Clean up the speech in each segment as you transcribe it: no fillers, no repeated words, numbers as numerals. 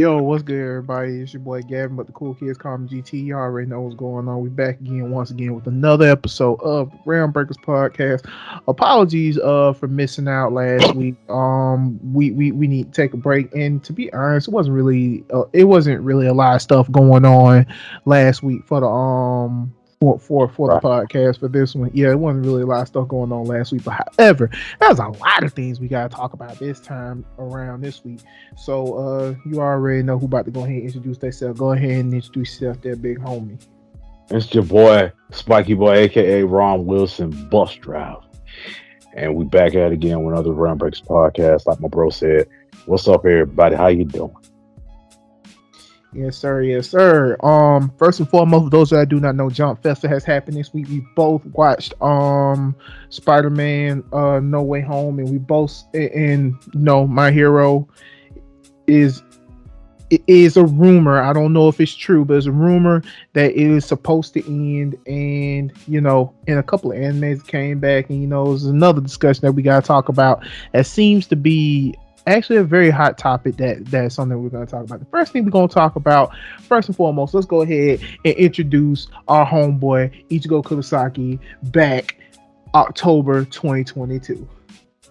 Yo, what's good, everybody? It's your boy Gavin, but the cool kids call me GT. You already know what's going on. We back again, once again, with another episode of RealmBreakers podcast. Apologies, for missing out last week. We need to take a break, and to be honest, it wasn't really a lot of stuff going on last week for the for the Right. podcast for this one. Yeah, it wasn't really a lot of stuff going on last week, but however, there's a lot of things we gotta talk about this time around this week. So you already know who about to go ahead and introduce themselves. Go ahead and introduce yourself there, big homie. It's your boy, Spiky Boy, aka Ron Wilson, Bus Drive. And we back at it again with another Run Breaks podcast. Like my bro said, what's up, everybody? How you doing? Yes, sir. Yes, sir. First and foremost, for those that do not know, Jump Festa has happened this week. We both watched Spider-Man No Way Home, and we both and My Hero is it is a rumor. I don't know if it's true, but it's a rumor that it is supposed to end. And in a couple of animes came back, and there's another discussion that we gotta talk about. That seems to be actually a very hot topic. That's something we're going to talk about. The first thing we're going to talk about, first and foremost, let's go ahead and introduce our homeboy Ichigo Kurosaki back October 2022.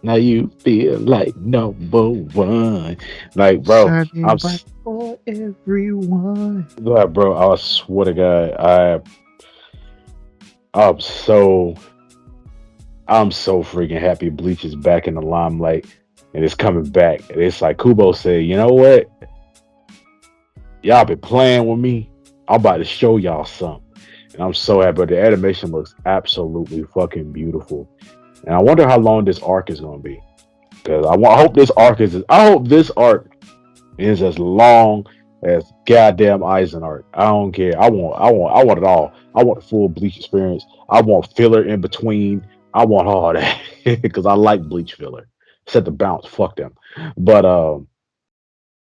Now you feel like number one. Like, bro, Shining I'm bright for everyone. like, bro, I swear to God, I'm so I'm so freaking happy Bleach is back in the limelight and it's coming back. And it's like Kubo said, you know what? Y'all been playing with me. I'm about to show y'all something. And I'm so happy. The animation looks absolutely fucking beautiful. And I wonder how long this arc is gonna be. Because I hope this arc is as long as goddamn Eisen arc. I don't care. I want it all. I want the full Bleach experience. I want filler in between. I want all that. Because I like Bleach filler. Set the bounce, fuck them. But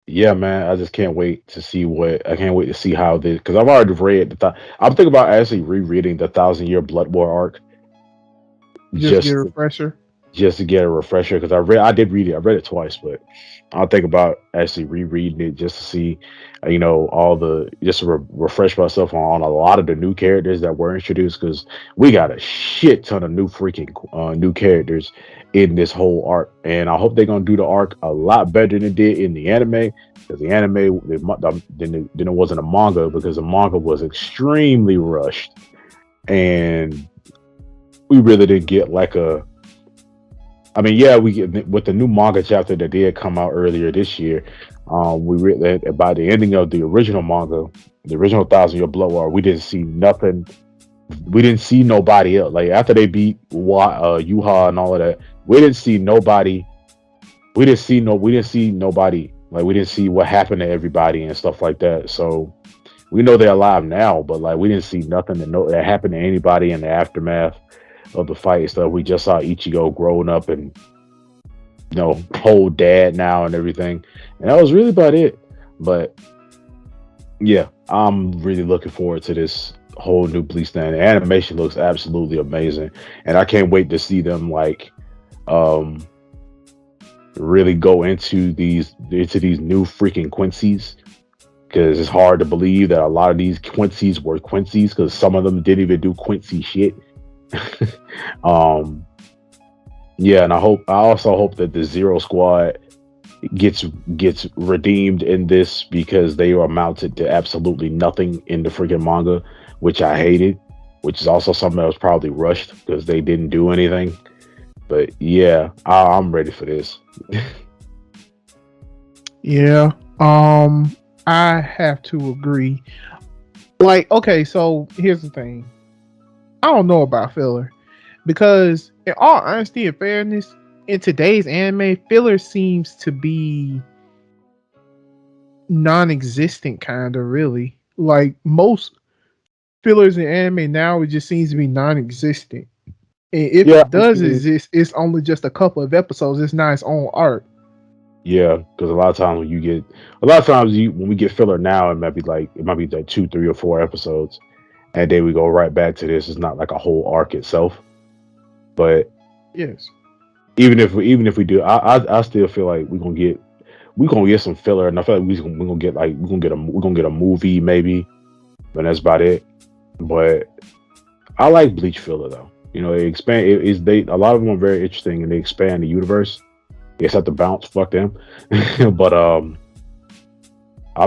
yeah, man, I just can't wait to see I can't wait to see how this, because I've already read I'm thinking about actually rereading the Thousand Year Blood War arc Just get a just refresher. just to get a refresher, because I did read it. I read it twice, but I'll think about actually rereading it just to see, all the just to refresh myself on a lot of the new characters that were introduced, because we got a shit ton of new characters in this whole arc, and I hope they're gonna do the arc a lot better than it did in the anime, because the anime then it wasn't a manga, because the manga was extremely rushed, and we really didn't get like a I mean, yeah, we get with the new manga chapter that did come out earlier this year. We read that by the ending of the original manga, the original Thousand Year Blood War, we didn't see nothing. We didn't see nobody else. Like after they beat Yuha and all of that, we didn't see nobody. We didn't see nobody. Like we didn't see what happened to everybody and stuff like that. So we know they're alive now, but like we didn't see nothing that happened to anybody in the aftermath of the fight and stuff. We just saw Ichigo growing up and whole dad now and everything, and that was really about it. But yeah, I'm really looking forward to this whole new Bleach thing. The animation looks absolutely amazing, and I can't wait to see them um really go into these new freaking Quincy's, because it's hard to believe that a lot of these Quincy's were Quincy's, because some of them didn't even do Quincy shit. um yeah, and I also hope that the Zero Squad gets redeemed in this, because they amounted to absolutely nothing in the freaking manga, which I hated, which is also something that was probably rushed because they didn't do anything. But yeah, I'm ready for this. Yeah. I have to agree. Like, okay, so here's the thing. I don't know about filler, because in all honesty and fairness, in today's anime, filler seems to be non-existent, kind of, really. Like most fillers in anime now, it just seems to be non-existent. And if Yeah, it does exist, it's only just a couple of episodes. It's not its own arc. yeah, because a lot of times when we get filler now, it might be like 2, 3, or 4 episodes, and then we go right back to this. It's not like a whole arc itself. But Yes. even if we do, I still feel like we gonna get some filler, and I feel like we gonna get a movie maybe, but that's about it. But I like Bleach filler though. You know, they expand. They a lot of them are very interesting, and they expand the universe. Yes, have to bounce. Fuck them. But I'm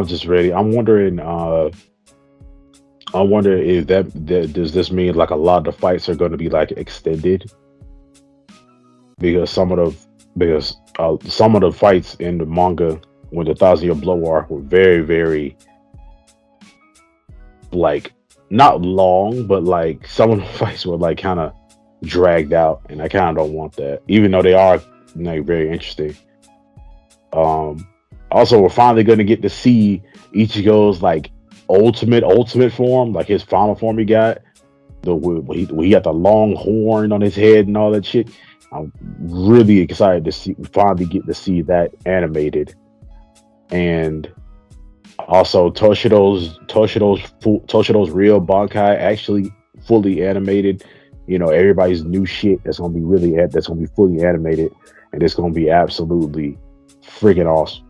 just ready. I'm wondering. I wonder if that does this mean like a lot of the fights are going to be like extended because some of the fights in the manga when the Thousand Year Blood War arc were very very like not long, but like some of the fights were like kind of dragged out, and I kind of don't want that, even though they are like very interesting. Um, Also, we're finally going to get to see Ichigo's like ultimate form, like his final form he got. When he got the long horn on his head and all that shit. I'm really excited to see finally get to see that animated, and also Toshido's real Bankai actually fully animated. You know, everybody's new shit that's gonna be fully animated, and it's gonna be absolutely freaking awesome.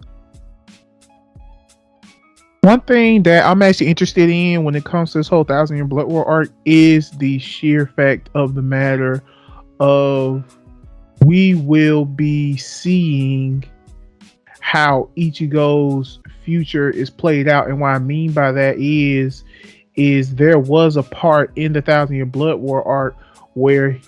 One thing that I'm actually interested in when it comes to this whole Thousand Year Blood War arc is the sheer fact of the matter of we will be seeing how Ichigo's future is played out. And what I mean by that is there was a part in the Thousand Year Blood War arc where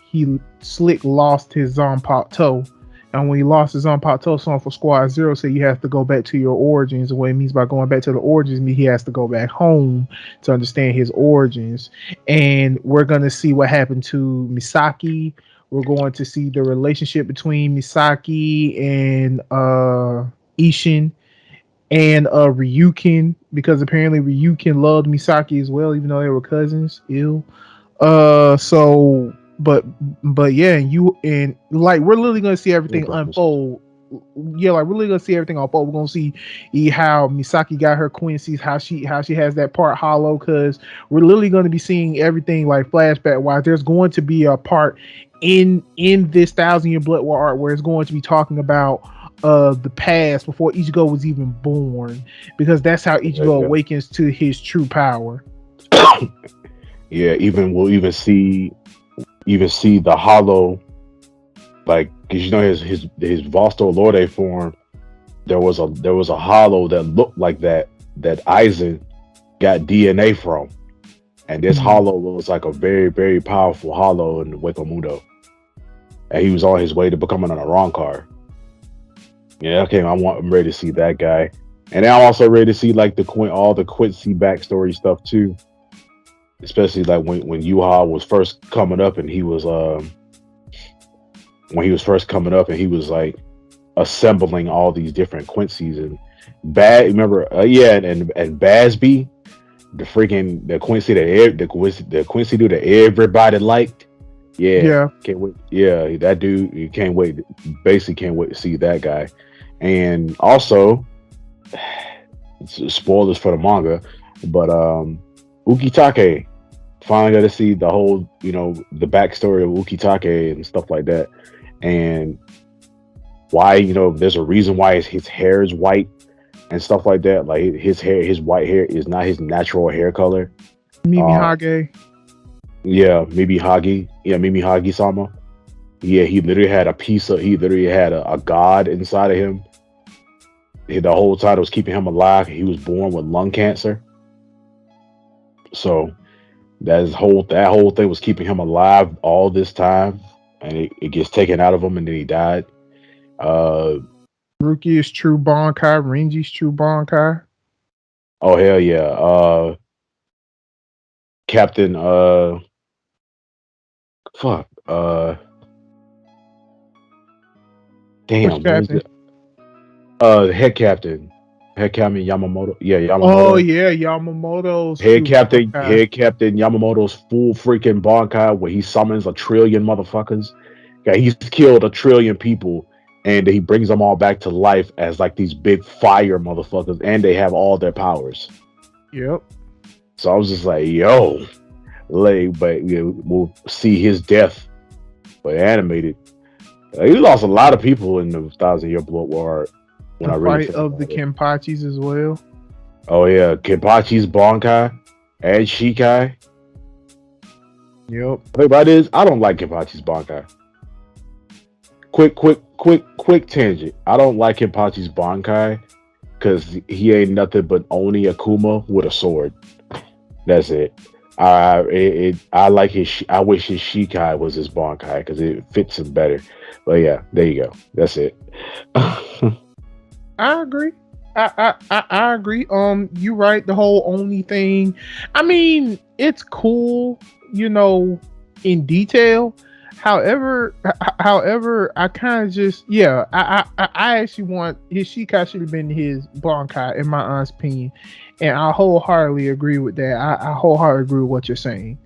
Slick lost his Zanpakuto. And when he lost his Zanpakuto song for Squad Zero, said you have to go back to your origins. And what it means by going back to the origins means he has to go back home to understand his origins. And we're going to see what happened to Misaki. We're going to see the relationship between Misaki and Ishin and Ryukin, because apparently Ryukin loved Misaki as well, even though they were cousins. Ew. So but yeah, and like we're literally gonna see everything unfold. Yeah, like we're literally gonna see everything unfold. We're gonna see how Misaki got her Quincy's, how she has that part hollow, because we're literally gonna be seeing everything like flashback wise. There's going to be a part in this Thousand Year Blood War arc where it's going to be talking about the past before Ichigo was even born, because that's how Ichigo awakens to his true power. Yeah, we'll even see the hollow, like, because you know his Vosto Lorde form, there was a hollow that looked like that Aizen got DNA from, and this hollow was like a very very powerful hollow in Wakamundo, and he was on his way to becoming an Arankar. Yeah, okay, I'm ready to see that guy, and I'm also ready to see like all the Quincy backstory stuff too. Especially like when Yuha was first coming up, and he was like assembling all these different Quincy's and remember and Basby, the Quincy the Quincy dude that everybody liked. Yeah. Can't wait. Yeah, that dude, you can't wait. Basically can't wait to see that guy. And also spoilers for the manga, but Ukitake, finally got to see the whole, the backstory of Ukitake and stuff like that, and why, there's a reason why his hair is white and stuff like that. Like his white hair is not his natural hair color. Mimi Hage. Yeah, Mimi Hagi Sama. Yeah, he literally had a god inside of him. The whole time it was keeping him alive. He was born with lung cancer. So that whole thing was keeping him alive all this time, and it gets taken out of him, and then he died. Ruki is true Bankai. Renji's true Bankai. Oh hell yeah! Captain. Fuck. Damn. Captain? Head Captain Yamamoto. Yeah, Yamamoto. Oh yeah, Yamamoto's Head Captain Yamamoto's full freaking Bankai, where he summons 1 trillion motherfuckers. Yeah, he's killed 1 trillion people, and he brings them all back to life as like these big fire motherfuckers, and they have all their powers. Yep. So I was just like, yo, but we'll see his death, but animated. He lost a lot of people in the 1,000 Year Blood War. when The I really fight think of the about it. Kenpachis as well. Oh yeah, Kenpachi's Bankai and Shikai. Yep. The thing about it is, I don't like Kenpachi's Bankai. Quick tangent. I don't like Kenpachi's Bankai because he ain't nothing but Oni Akuma with a sword. That's it. I like his. I wish his Shikai was his Bankai because it fits him better. But yeah, there you go. That's it. I agree. I agree. You right. The whole Oni thing. I mean, it's cool, in detail. However, I kind of just I actually want his Shikai should have been his Bankai in my honest opinion, and I wholeheartedly agree with that. I wholeheartedly agree with what you're saying.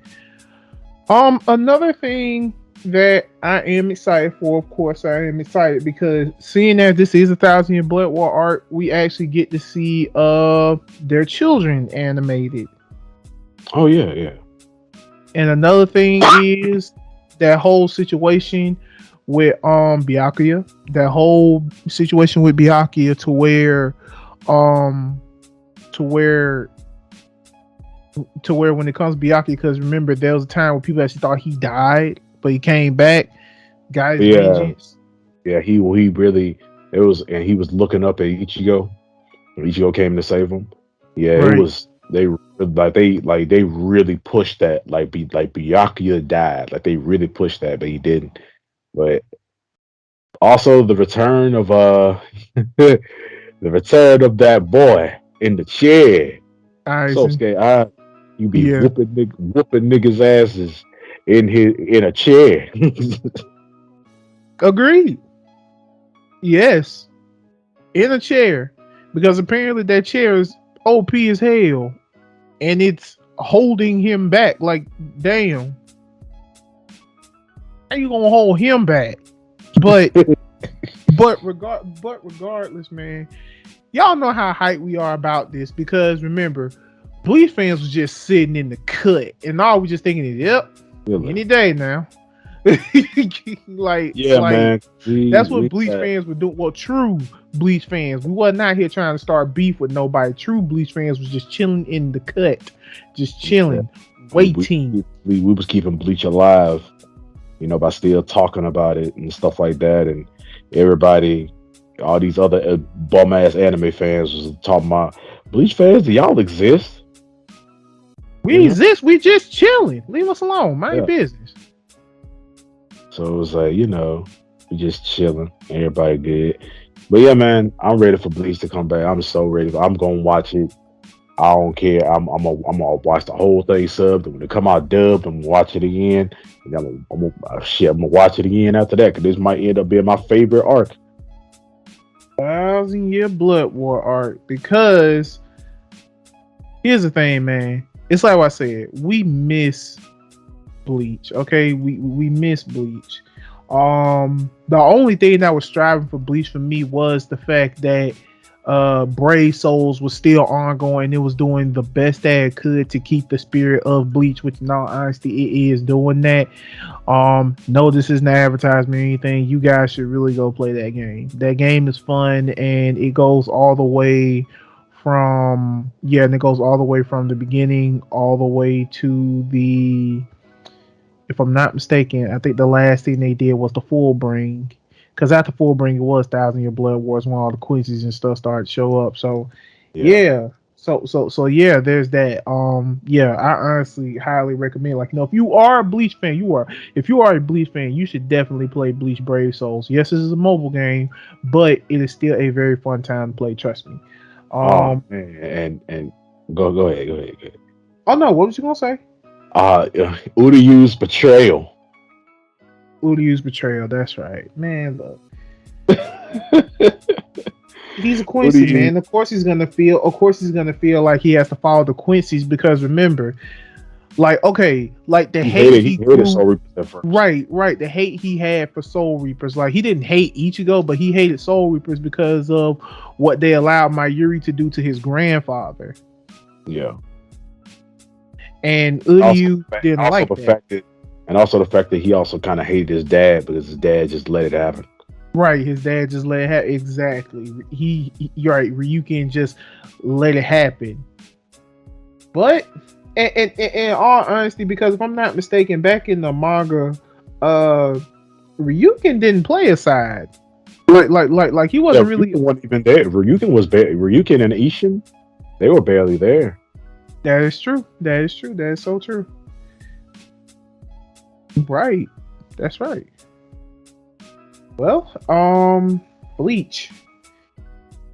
Another thing that I am excited for, of course, I am excited because seeing that this is a 1,000 Year Blood War arc, we actually get to see their children animated. Oh yeah. And another thing is that whole situation with Byakuya, that whole situation with Byakuya um to where to where when it comes to Byakuya, because remember there was a time when people actually thought he died, but he came back, got his Yeah, vengeance. yeah. He really it was, and he was looking up at Ichigo. When Ichigo came to save him. Yeah, it Right. was they really pushed that like Byakuya died, like they really pushed that, but he didn't. But also the return of the return of that boy in the chair. So Aizen. scared. You be Yeah. whooping niggas asses in a chair. Agreed. Yes. In a chair. Because apparently that chair is OP as hell. And it's holding him back. Like, damn. How you gonna hold him back? But regardless, man, y'all know how hyped we are about this because remember, Bleach fans was just sitting in the cut, and all we just thinking is, yep, Really? any day now. like, Yeah, like man. that's what Bleach fans were doing. Well, true Bleach fans, we wasn't out here trying to start beef with nobody. True Bleach fans was just chilling in the cut, just chilling, waiting. We was keeping Bleach alive, by still talking about it and stuff like that, and everybody, all these other bum ass anime fans was talking about Bleach fans. Do y'all exist? We exist. We just chilling. Leave us alone. Mind your business. So it was like, we just chilling. Everybody good. But yeah, man, I'm ready for Bleach to come back. I'm so ready. I'm gonna watch it. I don't care. I'm gonna watch the whole thing subbed. And when it come out dubbed, I'm gonna watch it again. And I'm gonna watch it again after that because this might end up being my favorite arc. 1,000 Year Blood War arc. Because here's the thing, man. It's like what I said. We miss Bleach. Okay, we miss Bleach. The only thing that was striving for Bleach for me was the fact that Brave Souls was still ongoing. It was doing the best that it could to keep the spirit of Bleach, which in all honesty it is doing that. No, this isn't an advertisement or anything. You guys should really go play that game. That game is fun and it goes all the way from the beginning all the way to if I'm not mistaken, I think the last thing they did was the full bring. Because after full bring, it was 1,000 Year Blood Wars when all the Quincy's and stuff started to show up. So yeah. So yeah, there's that. I honestly highly recommend. Like, if you are a Bleach fan, if you are a Bleach fan, you should definitely play Bleach Brave Souls. Yes, this is a mobile game, but it is still a very fun time to play. Trust me. Oh man, and go ahead. Oh no, what was you gonna say? Uryu's betrayal. Uryu's betrayal. That's right, man. Look, he's a Quincy, man. Of course he's gonna feel like he has to follow the Quincy's because remember, like the hate he grew, Soul Reapers at first. Right. The hate he had for Soul Reapers, like he didn't hate Ichigo, but he hated Soul Reapers because of what they allowed Mayuri to do to his grandfather. Yeah. And Uryu didn't like that. And also the fact that he also kind of hated his dad because his dad just let it happen. Right, his dad just let it happen. Exactly. You're right. Ryukin just let it happen. But in all honesty, because if I'm not mistaken, back in the manga, uh, Ryukin didn't play a side. Like he Yeah, wasn't really. Ryukin wasn't even there. Ryukin and Ishin, they were barely there. That is true. That is true. That is so true. Right. That's right. Well, Bleach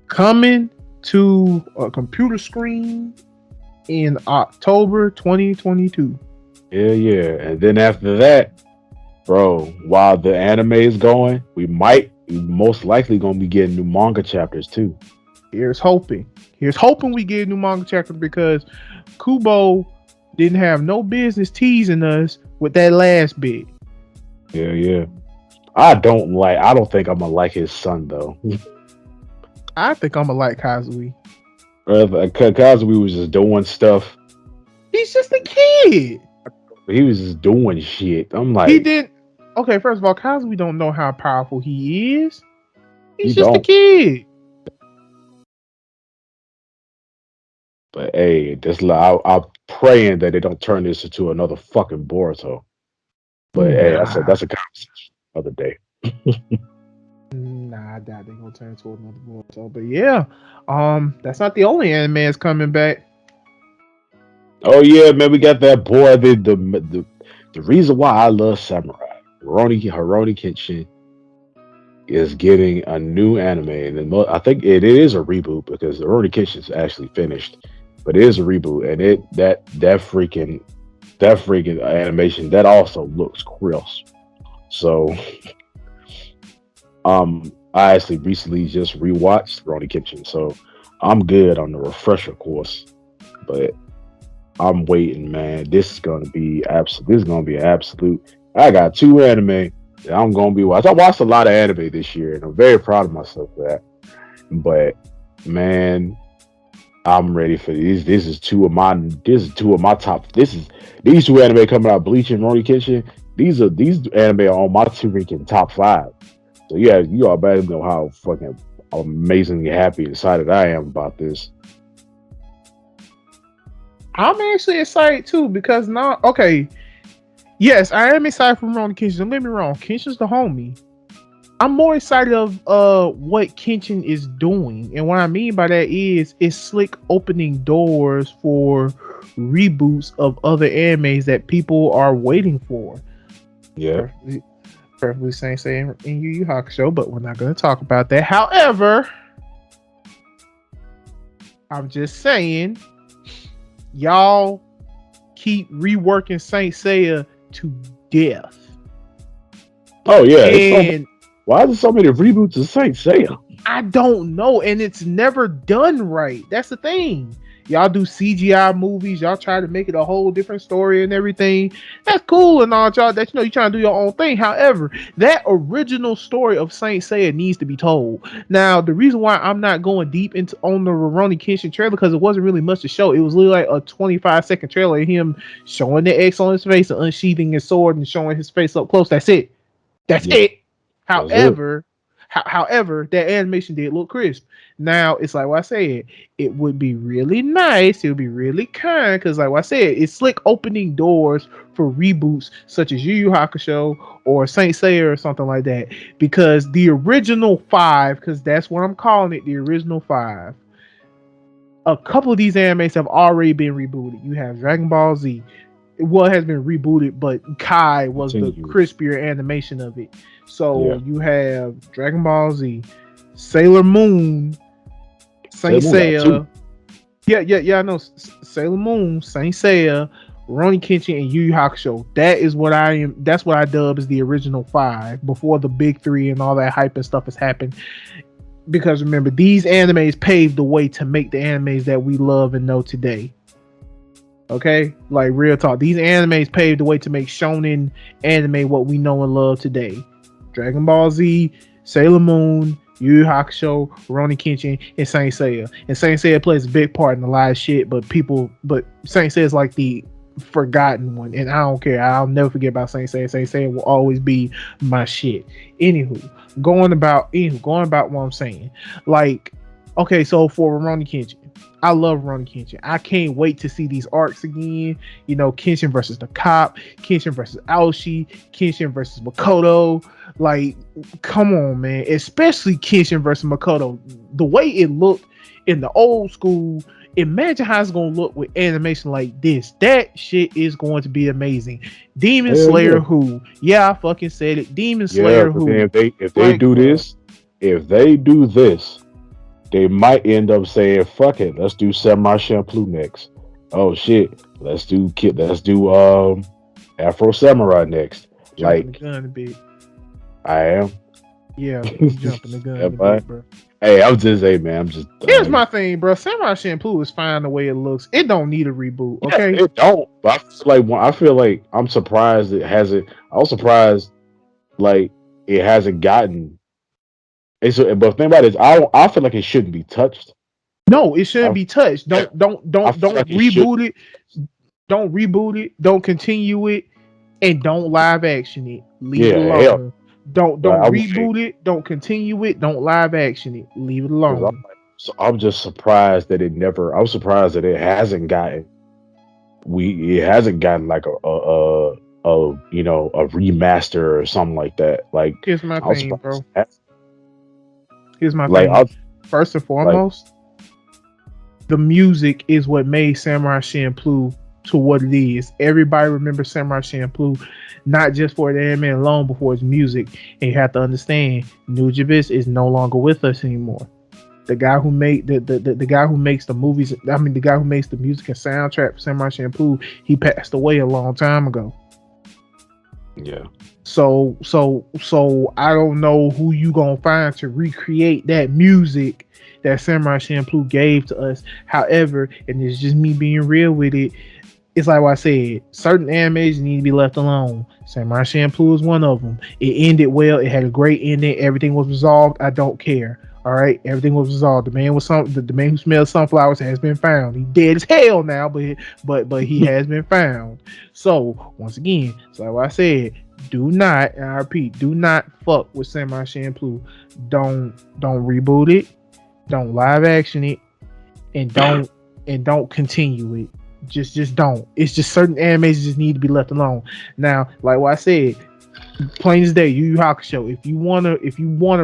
coming to a computer screen in October 2022. Yeah, yeah. And then after that, bro, while the anime is going, we most likely gonna be getting new manga chapters too. Here's hoping. Here's hoping we get a new manga chapter because Kubo didn't have no business teasing us with that last bit. Yeah, yeah. I don't think I'm gonna like his son though. I think I'm gonna like Kazui. Kazumi was just doing stuff. He's just a kid. He was just doing shit. I'm He like, didn't. Okay, first of all, Kazui don't know how powerful he is. you He's just a don't. kid. But hey, I'm praying that they don't turn this into another fucking Boruto. But hey, Nah. that's a conversation other day. Nah, I doubt they're gonna turn into another Boruto. But yeah, that's not the only anime that's coming back. Oh yeah, man, we got that boy. The reason why I love Samurai, Rurouni Kenshin, is getting a new anime, and I think it is a reboot because Rurouni Kenshin is actually finished, but it is a reboot, and that freaking animation that also looks crisp. So, I actually recently just rewatched Rurouni Kenshin, so I'm good on the refresher course, but I'm waiting, man. This is gonna be absolute. This is gonna be absolute. I got two anime that I'm gonna be watching. I watched a lot of anime this year, and I'm very proud of myself for that. But man, I'm ready for these. This is two of my. This is two of my top. This is these two anime coming out. Bleach and Rurouni Kenshin. These anime are on my two freaking top five. So yeah, you all better know how fucking amazingly happy and excited I am about this. I'm actually excited too because now, okay, yes, I am excited for Rurouni Kenshin. Don't get me wrong, Kenshin's the homie. I'm more excited of what Kenshin is doing, and what I mean by that is it's slick opening doors for reboots of other animes that people are waiting for. Yeah. Perfectly same in Yu Yu Hakusho, but we're not going to talk about that. However, I'm just saying, y'all keep reworking Saint Seiya to death. Oh yeah. And why is there so many reboots of Saint Seiya? I don't know, and it's never done right. That's the thing. Y'all do CGI movies. Y'all try to make it a whole different story and everything. That's cool and all, y'all. That you're trying to do your own thing. However, that original story of Saint Seiya needs to be told. Now, the reason why I'm not going deep into on the Rurouni Kenshin trailer because it wasn't really much to show. It was literally like a 25-second trailer of him showing the X on his face and unsheathing his sword and showing his face up close. That's it. That's it. However, that animation did look crisp. Now it's like what I said. It would be really nice. It would be really kind because, like what I said, it's slick opening doors for reboots such as Yu Yu Hakusho or Saint Seiya or something like that. Because the original five, because that's what I'm calling it, the original five. A couple of these animes have already been rebooted. You have Dragon Ball Z. Well, it has been rebooted, but Kai was the crispier animation of it. So you have Dragon Ball Z, Sailor Moon, Saint Seiya. Yeah, I know. Sailor Moon, Saint Seiya, Rurouni Kenshin, and Yu Yu Hakusho. That is what I am. That's what I dub as the original five before the big three and all that hype and stuff has happened. Because remember, these animes paved the way to make the animes that we love and know today. Okay, like real talk. These animes paved the way to make shonen anime what we know and love today. Dragon Ball Z, Sailor Moon, Yu Yu Hakusho, Rurouni Kenshin, and Saint Seiya. And Saint Seiya plays a big part in a lot of shit, but Saint Seiya is like the forgotten one, and I don't care. I'll never forget about Saint Seiya. Saint Seiya will always be my shit. Anywho, going about what I'm saying. Like, okay, so for Rurouni Kenshin, I love Rurouni Kenshin. I can't wait to see these arcs again. You know, Kenshin versus the cop, Kenshin versus Aoshi, Kenshin versus Makoto. Like, come on, man. Especially Kenshin versus Makoto. The way it looked in the old school, imagine how it's gonna look with animation like this. That shit is going to be amazing. Demon Hell Slayer, yeah. who? Yeah, I fucking said it. Demon Yeah, Slayer, but then who? if they Like, do this, if they do this, they might end up saying, "Fuck it, let's do Samurai Champloo next." Oh shit, let's do Afro Samurai next. jumping the Like gun a bit. I am. Yeah, you jumping the gun a Am I? bit, bro. Hey, I'm just Here's my thing, bro. Samurai Champloo is fine the way it looks. It don't need a reboot, yeah, okay? it don't. But I feel like I'm surprised it hasn't. I was surprised like it hasn't gotten. But the thing about it is, I feel like it shouldn't be touched. No, it shouldn't I, be touched. I feel Don't like it should. reboot it. Don't reboot it. Don't continue it, and don't live action it. Leave it Yeah, hell. alone. Don't I would say reboot it. Don't continue it. Don't live action it. Leave it because alone. I'm just surprised that it never. I'm surprised that it hasn't gotten. It hasn't gotten like a remaster or something like that. Like Here's my I was thing, surprised. bro. Here's my Like thing. I First and like foremost, the music is what made Samurai Champloo to what it is. Everybody remembers Samurai Champloo, not just for the anime alone, but for its music. And you have to understand, Nujibis is no longer with us anymore. The guy who made the guy who makes the movies, I mean the guy who makes the music and soundtrack for Samurai Champloo, he passed away a long time ago. yeah. So I don't know who you gonna find to recreate that music that Samurai Champloo gave to us. However, and it's just me being real with it, it's like what I said, certain animes need to be left alone. Samurai Champloo is one of them. It ended well, it had a great ending, everything was resolved. I don't care. All right, everything was resolved. The man who smelled sunflowers has been found. He's dead as hell now, but he has been found. So once again, it's like what I said, do not, and I repeat, do not fuck with Samurai Champloo. Don't reboot it, don't live action it, and don't continue it. Just don't. It's just certain animes just need to be left alone. Now, like what I said, plain as day, Yu Yu Hakusho. If you wanna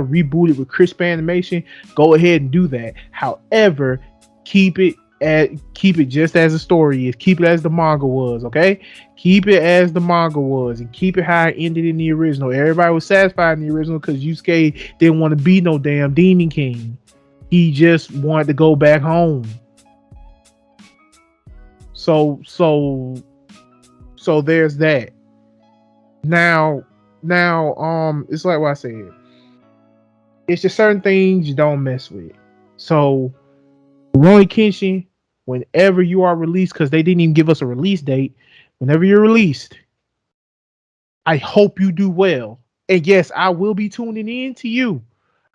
reboot it with crisp animation, go ahead and do that. However, keep it just as the story is. Keep it as the manga was, okay? Keep it as the manga was, and keep it how it ended in the original. Everybody was satisfied in the original because Yusuke didn't want to be no damn Demon King. He just wanted to go back home. So there's that. Now, it's like what I said. It's just certain things you don't mess with. So, Rurouni Kenshin, whenever you are released, because they didn't even give us a release date, whenever you're released, I hope you do well. And yes, I will be tuning in to you.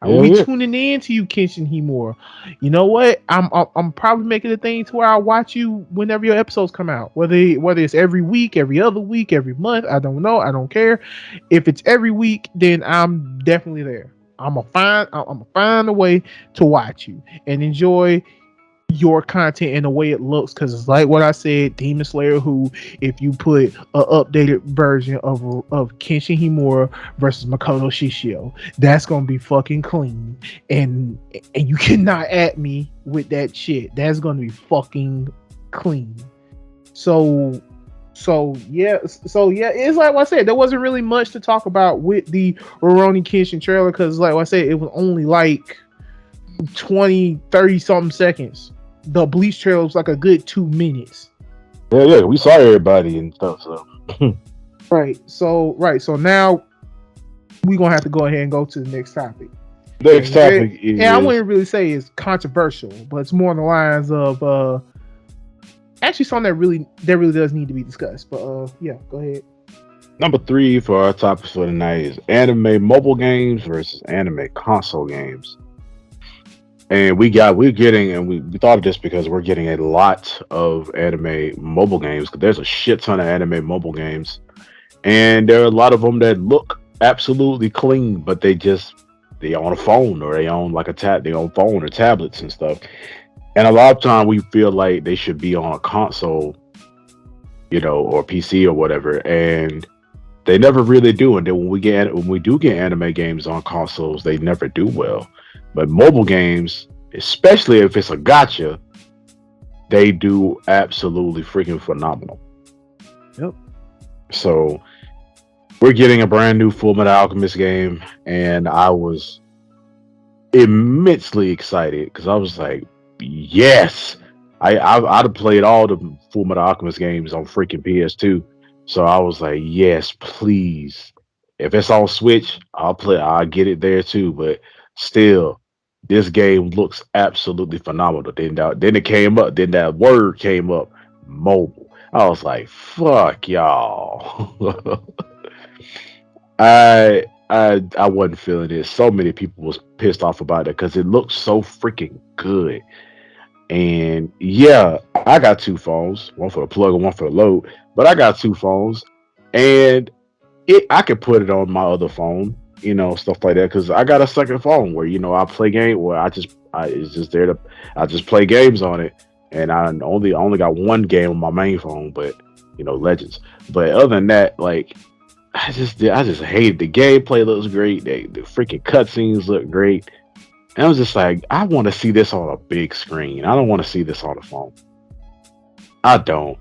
I will be tuning in to you, Kenshin Himura. You know what? I'm probably making a thing to where I watch you whenever your episodes come out. Whether it's every week, every other week, every month, I don't know. I don't care. If it's every week, then I'm definitely there. I'm gonna find a way to watch you and enjoy your content and the way it looks, because it's like what I said, Demon Slayer, who if you put an updated version of Kenshin Himura versus Makoto Shishio, that's gonna be fucking clean, and you cannot at me with that shit. That's gonna be fucking clean. So yeah, it's like what I said, there wasn't really much to talk about with the Rurouni Kenshin trailer, because like what I said, it was only like 20-30 something seconds. The Bleach trailer was like a good 2 minutes. Yeah, we saw everybody and stuff. So right. So now we're gonna have to go ahead and go to the next topic. Next topic is, I wouldn't really say it's controversial, but it's more on the lines of actually something that really does need to be discussed. But yeah, go ahead. Number 3 for our topic for tonight is anime mobile games versus anime console games. And we thought of this because we're getting a lot of anime mobile games. 'Cause there's a shit ton of anime mobile games, and there are a lot of them that look absolutely clean, but they on a phone, or they own like they own phone or tablets and stuff. And a lot of time we feel like they should be on a console, or PC or whatever, and they never really do. And then when we do get anime games on consoles, they never do well. But mobile games, especially if it's a gotcha, they do absolutely freaking phenomenal. Yep. So we're getting a brand new Full Metal Alchemist game, and I was immensely excited because I was like, yes. I'd have played all the Full Metal Alchemist games on freaking PS2. So I was like, yes, please. If it's on Switch, I'll get it there too. But still, this game looks absolutely phenomenal. Then it came up, then that word came up, mobile. I was like, fuck y'all. I wasn't feeling it. So many people was pissed off about it because it looked so freaking good. And yeah, I got two phones, one for the plug and one for the load. But I got two phones, and I could put it on my other phone, stuff like that. Because I got a second phone where I play game. Where it's just there to I just play games on it, and I only got one game on my main phone, but Legends. But other than that, like I just hated the gameplay. Looks great. The freaking cutscenes look great. And I was just like, I want to see this on a big screen. I don't want to see this on the phone. I don't.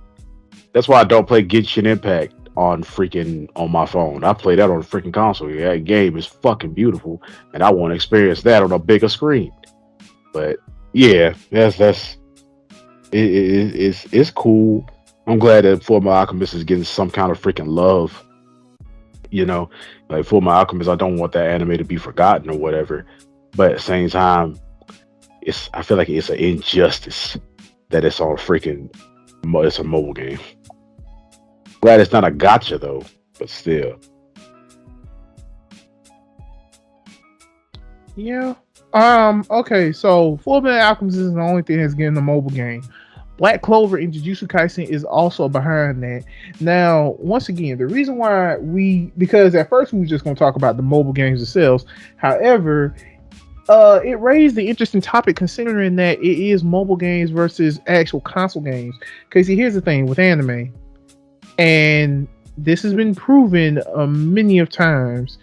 That's why I don't play Genshin Impact on my phone. I play that on a freaking console. Yeah, that game is fucking beautiful, and I want to experience that on a bigger screen. But yeah, it's cool. I'm glad that Fullmetal Alchemist is getting some kind of freaking love. Like Fullmetal Alchemist, I don't want that anime to be forgotten or whatever. But at the same time, I feel like it's an injustice that it's on it's a mobile game. Glad it's not a gotcha though, but still. Yeah. Okay, so Fullmetal Alchemist isn't the only thing that's getting the mobile game. Black Clover and Jujutsu Kaisen is also behind that. Now, once again, the reason why because at first we were just going to talk about the mobile games themselves. However, it raised the interesting topic considering that it is mobile games versus actual console games. Because here's the thing with anime, and this has been proven many of times.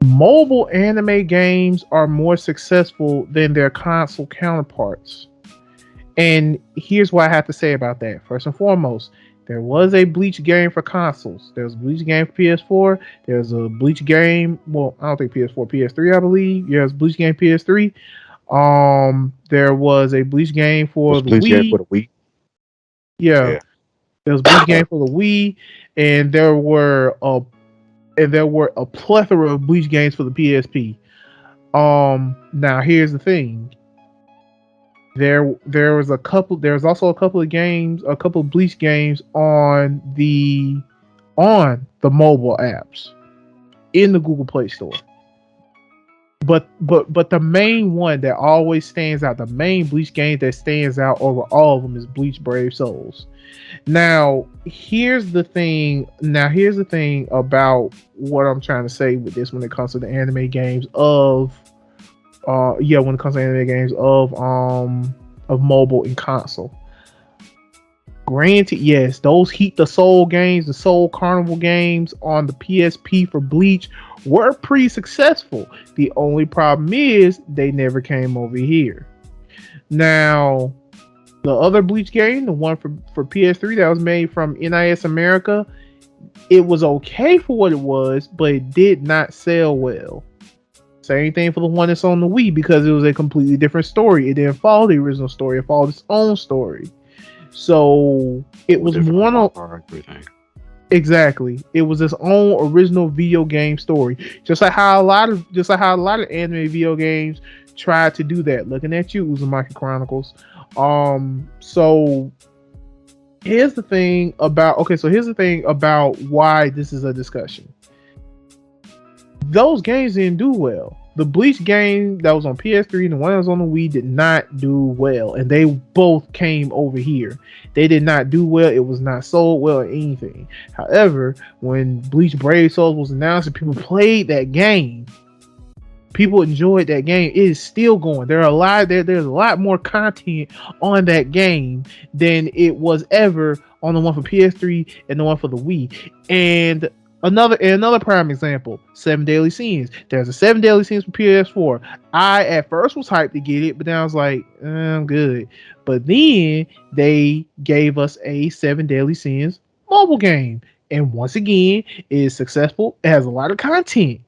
Mobile anime games are more successful than their console counterparts. And here's what I have to say about that. First and foremost, there was a Bleach game for consoles. There was a Bleach game for PS4. There's a Bleach game. Well, I don't think PS4, PS3, I believe. Yeah, it's Bleach game PS3. There was a Bleach game for the Bleach Wii. game for the Wii. Yeah. There was a Bleach game for the Wii, and there were a plethora of Bleach games for the PSP. Now here's the thing. There was also a couple of Bleach games on the mobile apps in the Google Play Store. But the main one that always stands out, the main Bleach game that stands out over all of them is Bleach Brave Souls. Now, here's the thing about what I'm trying to say with this when it comes to the anime games of mobile and console. Granted, yes, those Heat the Soul games, the Soul Carnival games on the PSP for Bleach were pretty successful. The only problem is they never came over here. Now, the other Bleach game, the one for PS3 that was made from NIS America, it was okay for what it was, but it did not sell well. Same thing for the one that's on the Wii because it was a completely different story. It didn't follow the original story. It followed its own story. So it was one of everything. Exactly. It was its own original video game story. Just like how a lot of anime video games tried to do that. Looking at you, Uzumaki Chronicles. So here's the thing about why this is a discussion. Those games didn't do well. the Bleach game that was on PS3 and the one that was on the Wii did not do well, and they both came over here. They did not do well. It was not sold well or anything. However, when Bleach Brave Souls was announced and people played that game, people enjoyed that game. It is still going. There's a lot more content on that game than it was ever on the one for PS3 and the one for the Wii. And another prime example, Seven Deadly Sins. There's a Seven Deadly Sins for PS4. I at first was hyped to get it, but then I was like, I'm good. But then they gave us a Seven Deadly Sins mobile game. And once again, it is successful. It has a lot of content.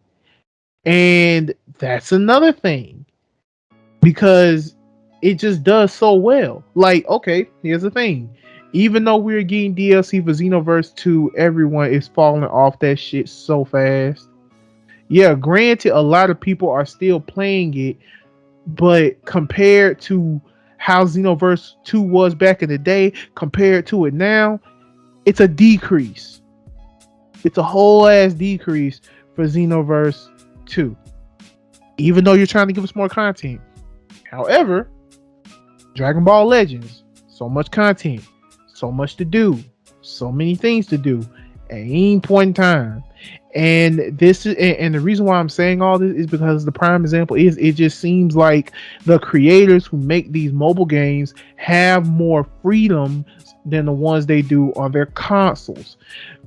And that's another thing, because it just does so well. Like, okay, here's the thing. Even though we're getting DLC for Xenoverse 2, everyone is falling off that shit so fast. Yeah, granted, a lot of people are still playing it, but compared to how Xenoverse 2 was back in the day, compared to it now, it's a decrease. It's a whole ass decrease for Xenoverse 2. Even though you're trying to give us more content. However, Dragon Ball Legends, so much content, so much to do, so many things to do at any point in time. And the reason why I'm saying all this is because the prime example is, it just seems like the creators who make these mobile games have more freedom than the ones they do on their consoles.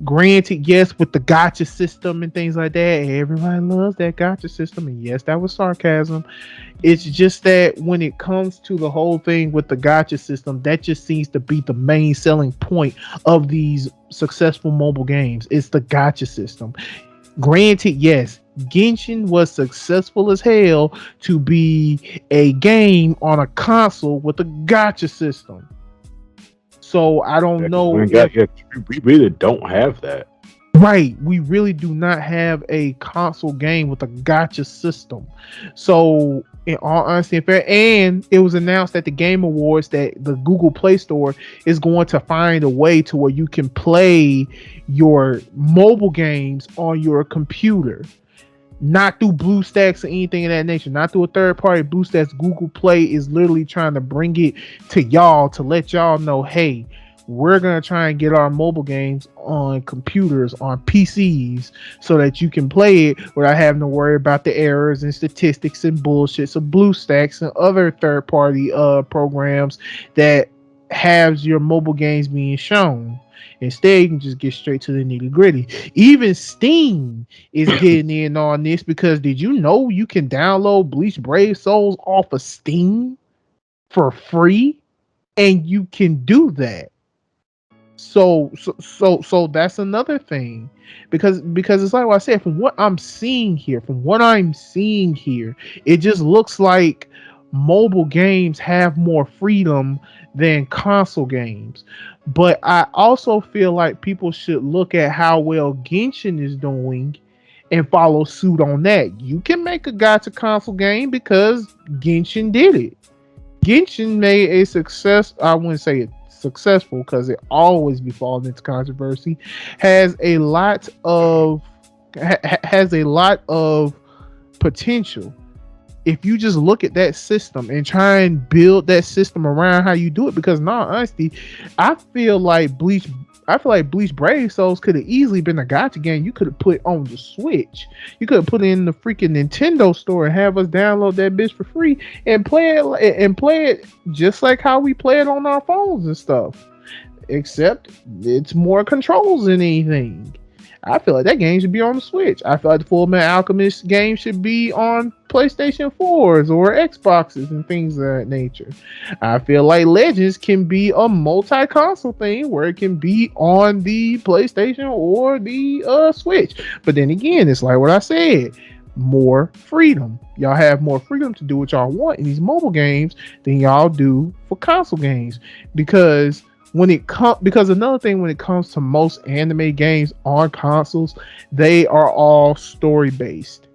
Granted, yes, with the gacha system and things like that, everybody loves that gacha system, and yes, that was sarcasm. It's just that when it comes to the whole thing with the gacha system, that just seems to be the main selling point of these successful mobile games. It's the gacha system. Granted, yes, Genshin was successful as hell to be a game on a console with a gacha system. So I don't know. We really don't have that. Right, we really do not have a console game with a gacha system. So, in all honesty and fair, and it was announced at the Game Awards that the Google Play Store is going to find a way to where you can play your mobile games on your computer, not through BlueStacks or anything of that nature, not through a third party. BlueStacks, Google Play is literally trying to bring it to y'all to let y'all know, hey, we're going to try and get our mobile games on computers, on PCs, so that you can play it without having to worry about the errors and statistics and bullshits of BlueStacks and other third-party programs that has your mobile games being shown. Instead, you can just get straight to the nitty-gritty. Even Steam is getting in on this, because did you know you can download Bleach Brave Souls off of Steam for free? And you can do that. So that's another thing, because it's like what I said, from what I'm seeing here, it just looks like mobile games have more freedom than console games. But I also feel like people should look at how well Genshin is doing and follow suit on that. You can make a gacha console game because Genshin did it. Genshin made a success. I wouldn't say it successful, because it always be falling into controversy. Has a lot of potential if you just look at that system and try and build that system around how you do it. Because in all honesty, I feel like Bleach Brave Souls could have easily been a gacha game you could have put on the Switch. You could have put it in the freaking Nintendo store and have us download that bitch for free and play it just like how we play it on our phones and stuff. Except it's more controls than anything. I feel like that game should be on the Switch. I feel like the Full Metal Alchemist game should be on PlayStation 4s or Xboxes and things of that nature. I feel like Legends can be a multi-console thing where it can be on the PlayStation or the Switch. But then again, it's like what I said, more freedom. Y'all have more freedom to do what y'all want in these mobile games than y'all do for console games. Because another thing, when it comes to most anime games on consoles, they are all story based.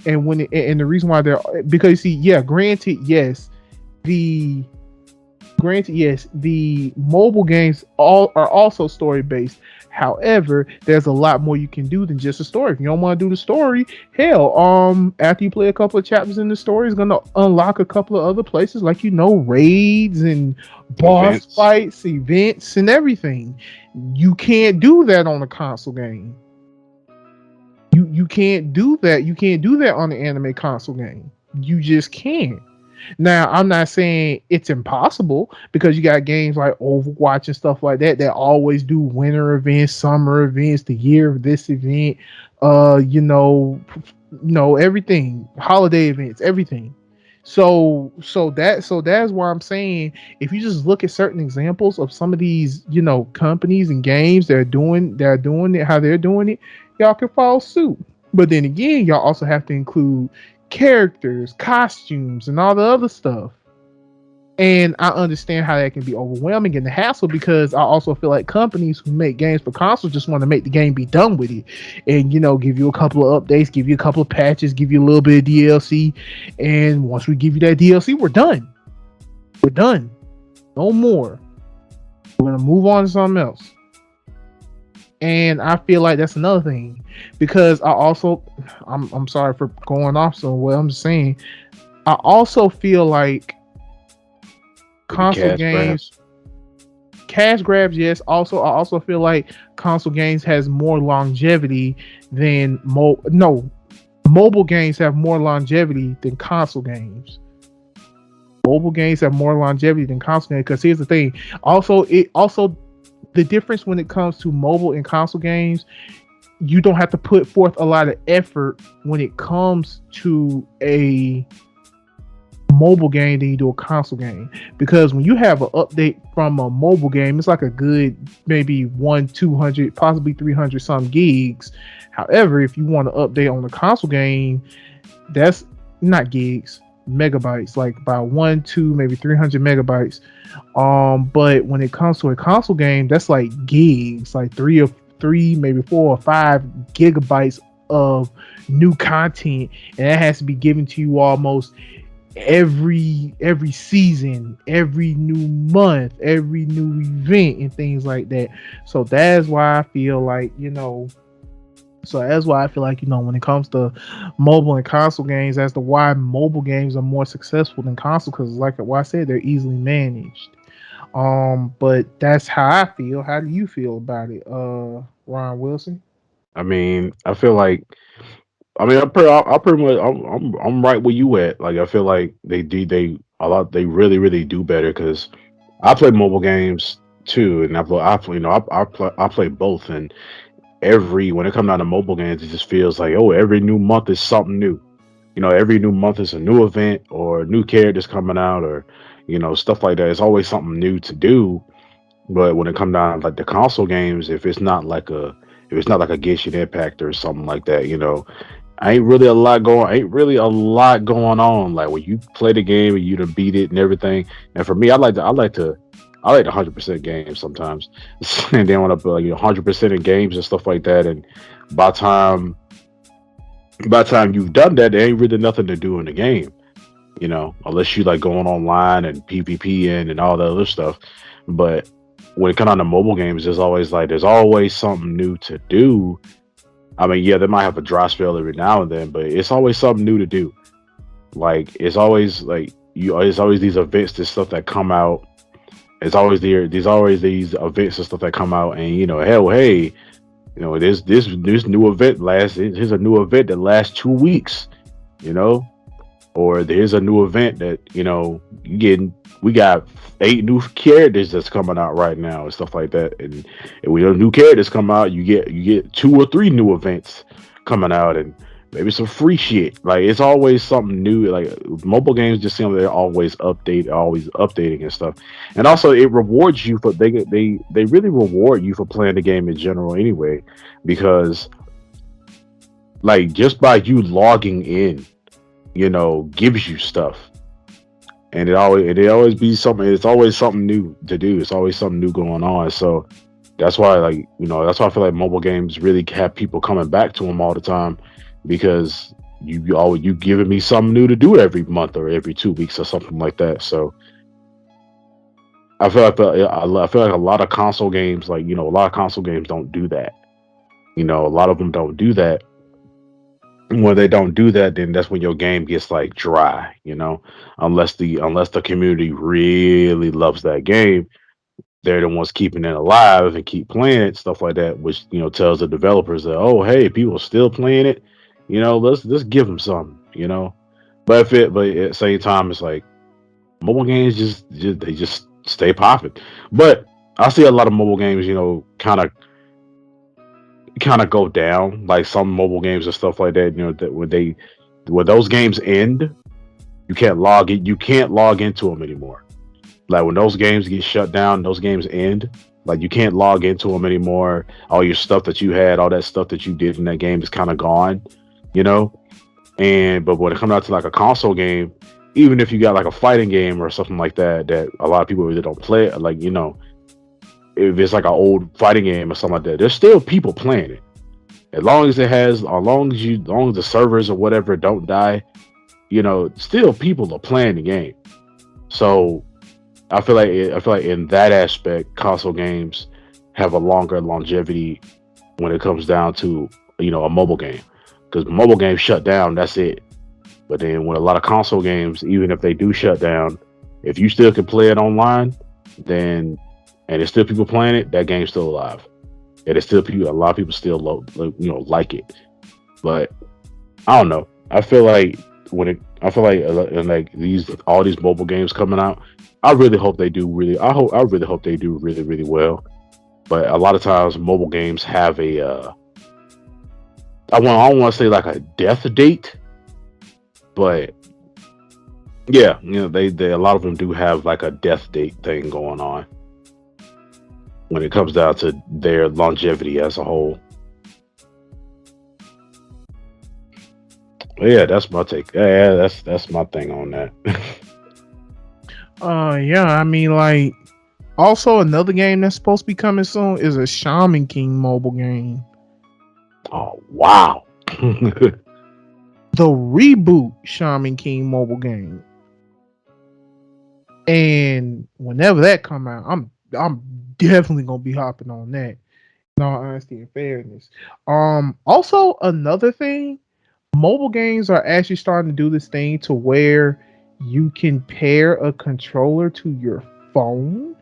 And the reason why because see, yeah, granted, yes, the mobile games are also story based. However, there's a lot more you can do than just a story. If you don't want to do the story, hell, after you play a couple of chapters in the story, it's gonna unlock a couple of other places, like raids and boss Events. fights, events, and everything. You can't do that on a console game. You can't do that. You can't do that on an anime console game. You just can't. Now, I'm not saying it's impossible, because you got games like Overwatch and stuff like that that always do winter events, summer events, the year of this event, everything, holiday events, everything. So that's why I'm saying, if you just look at certain examples of some of these, companies and games that are doing it how they're doing it, y'all can follow suit. But then again, y'all also have to include characters, costumes, and all the other stuff. And I understand how that can be overwhelming and the hassle, because I also feel like companies who make games for consoles just want to make the game be done with it, and give you a couple of updates, give you a couple of patches, give you a little bit of DLC, and once we give you that DLC, we're done. We're done. No more. We're gonna move on to something else. And I feel like that's another thing, because I'm sorry for going off so well. I'm just saying, I also feel like console Cash grab. games, cash grabs, yes. Also, I also feel like console games has more longevity than mobile games have more longevity than console games. Mobile games have more longevity than console games, because here's the thing. Also the difference when it comes to mobile and console games, you don't have to put forth a lot of effort when it comes to a mobile game than you do a console game, because when you have an update from a mobile game, it's like a good maybe 200, possibly 300 some gigs. However, if you want to update on the console game, that's not gigs, megabytes, like by 1, 2, maybe 300 megabytes. But when it comes to a console game, that's like gigs, like three, maybe 4 or 5 gigabytes of new content, and that has to be given to you almost every season, every new month, every new event, and things like that. So that's why I feel like when it comes to mobile and console games, as to why mobile games are more successful than console, because like what I said, they're easily managed. But that's how I feel. How do you feel about it, Ron Wilson? I mean, I feel like I pretty much I'm right where you at. Like I feel like they really really do better because I play mobile games too, and I play both, and every when it comes down to mobile games, it just feels like every new month is something new. Every new month is a new event or new characters coming out or stuff like that. It's always something new to do. But when it comes down like the console games, if it's not like a Genshin Impact or something like that, ain't really a lot going on. Like when you play the game and you done beat it and everything. And for me, I like the 100% games sometimes, and then when I put like 100% in games and stuff like that, and by the time by the time you've done that, there ain't really nothing to do in the game, unless you like going online and PvP in and all the other stuff. But when it comes down to mobile games, there's always something new to do. I mean, yeah, they might have a dry spell every now and then, but it's always something new to do. Like it's always these events and stuff that come out. It's always there's always these events and stuff that come out, and hell, hey, this new event here's a new event that lasts 2 weeks, you know, or there's a new event that we got 8 new characters that's coming out right now and stuff like that, and when those new characters come out, you get 2 or 3 new events coming out, and maybe some free shit. Like it's always something new. Like mobile games just seem like they're always updating and stuff. And also it rewards you for they really reward you for playing the game in general anyway, because like just by you logging in, gives you stuff. And it always be something. It's always something new to do. It's always something new going on. So that's why, that's why I feel like mobile games really have people coming back to them all the time, because you giving me something new to do every month or every 2 weeks or something like that. So I feel like a lot of console games, like a lot of console games don't do that. A lot of them don't do that. When they don't do that, then that's when your game gets like dry. Unless the community really loves that game, they're the ones keeping it alive and keep playing it, stuff like that, which tells the developers that, oh, hey, people are still playing it. Let's give them something. But at the same time, it's like mobile games just stay popping. But I see a lot of mobile games, kind of go down. Like some mobile games and stuff like that. That when those games end, you can't log into them anymore. Like when those games get shut down, those games end. Like you can't log into them anymore. All your stuff that you had, all that stuff that you did in that game is kind of gone. You know. But when it comes out to like a console game, even if you got like a fighting game or something like that, that a lot of people really don't play, like if it's like an old fighting game or something like that, there's still people playing it. As long as the servers or whatever don't die, still people are playing the game. So I feel like in that aspect, console games have a longer longevity when it comes down to a mobile game, because mobile games shut down, that's it. But then with a lot of console games, even if they do shut down, if you still can play it online, then and there's still people playing it, that game's still alive. And it's still people. A lot of people still like it. But I don't know. I feel like and like these all these mobile games coming out, I really hope they do really. I really hope they do really really well. But a lot of times mobile games have a I don't want to say like a death date, but yeah, they a lot of them do have like a death date thing going on when it comes down to their longevity as a whole. But yeah, that's my take. Yeah, that's my thing on that. Yeah, I mean, like, also another game that's supposed to be coming soon is a Shaman King mobile game. Oh wow. The reboot Shaman King mobile game. And whenever that come out, I'm definitely gonna be hopping on that. In all honesty and fairness. Also another thing, mobile games are actually starting to do this thing to where you can pair a controller to your phone,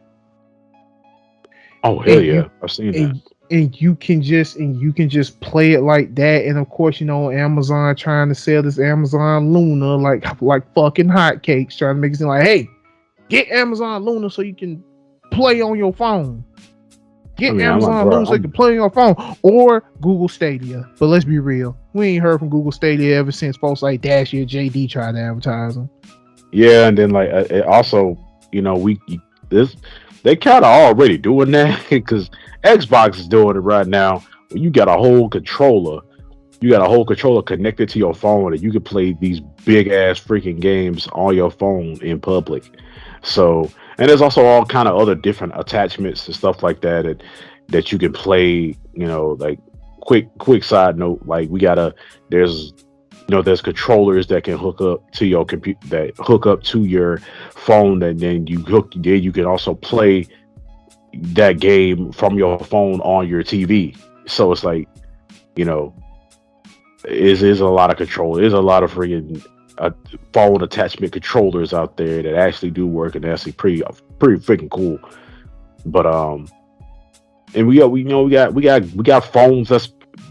Oh hell and you yeah, I've seen that. and you can just play it like that. And of course, Amazon trying to sell this Amazon Luna like fucking hotcakes, trying to make it seem like, hey, get Amazon Luna so you can play on your phone. I Get mean, I'm like, Amazon bro, Luna so you can play on your phone, or Google Stadia. But let's be real, we ain't heard from Google Stadia ever since folks like Dash or JD tried to advertise them. yeah, and then like it also, we this they kind of already doing that because Xbox is doing it right now. You got a whole controller, connected to your phone, and you can play these big ass freaking games on your phone in public. So, and there's also all kind of other different attachments and stuff like that that you can play. Like quick side note, like there's there's controllers that can hook up to your computer, that hook up to your phone, and then you can also play that game from your phone on your TV. So it's like, you know, is a lot of control. There's a lot of freaking uh, phone attachment controllers out there that actually do work and actually pretty freaking cool. But and we got phones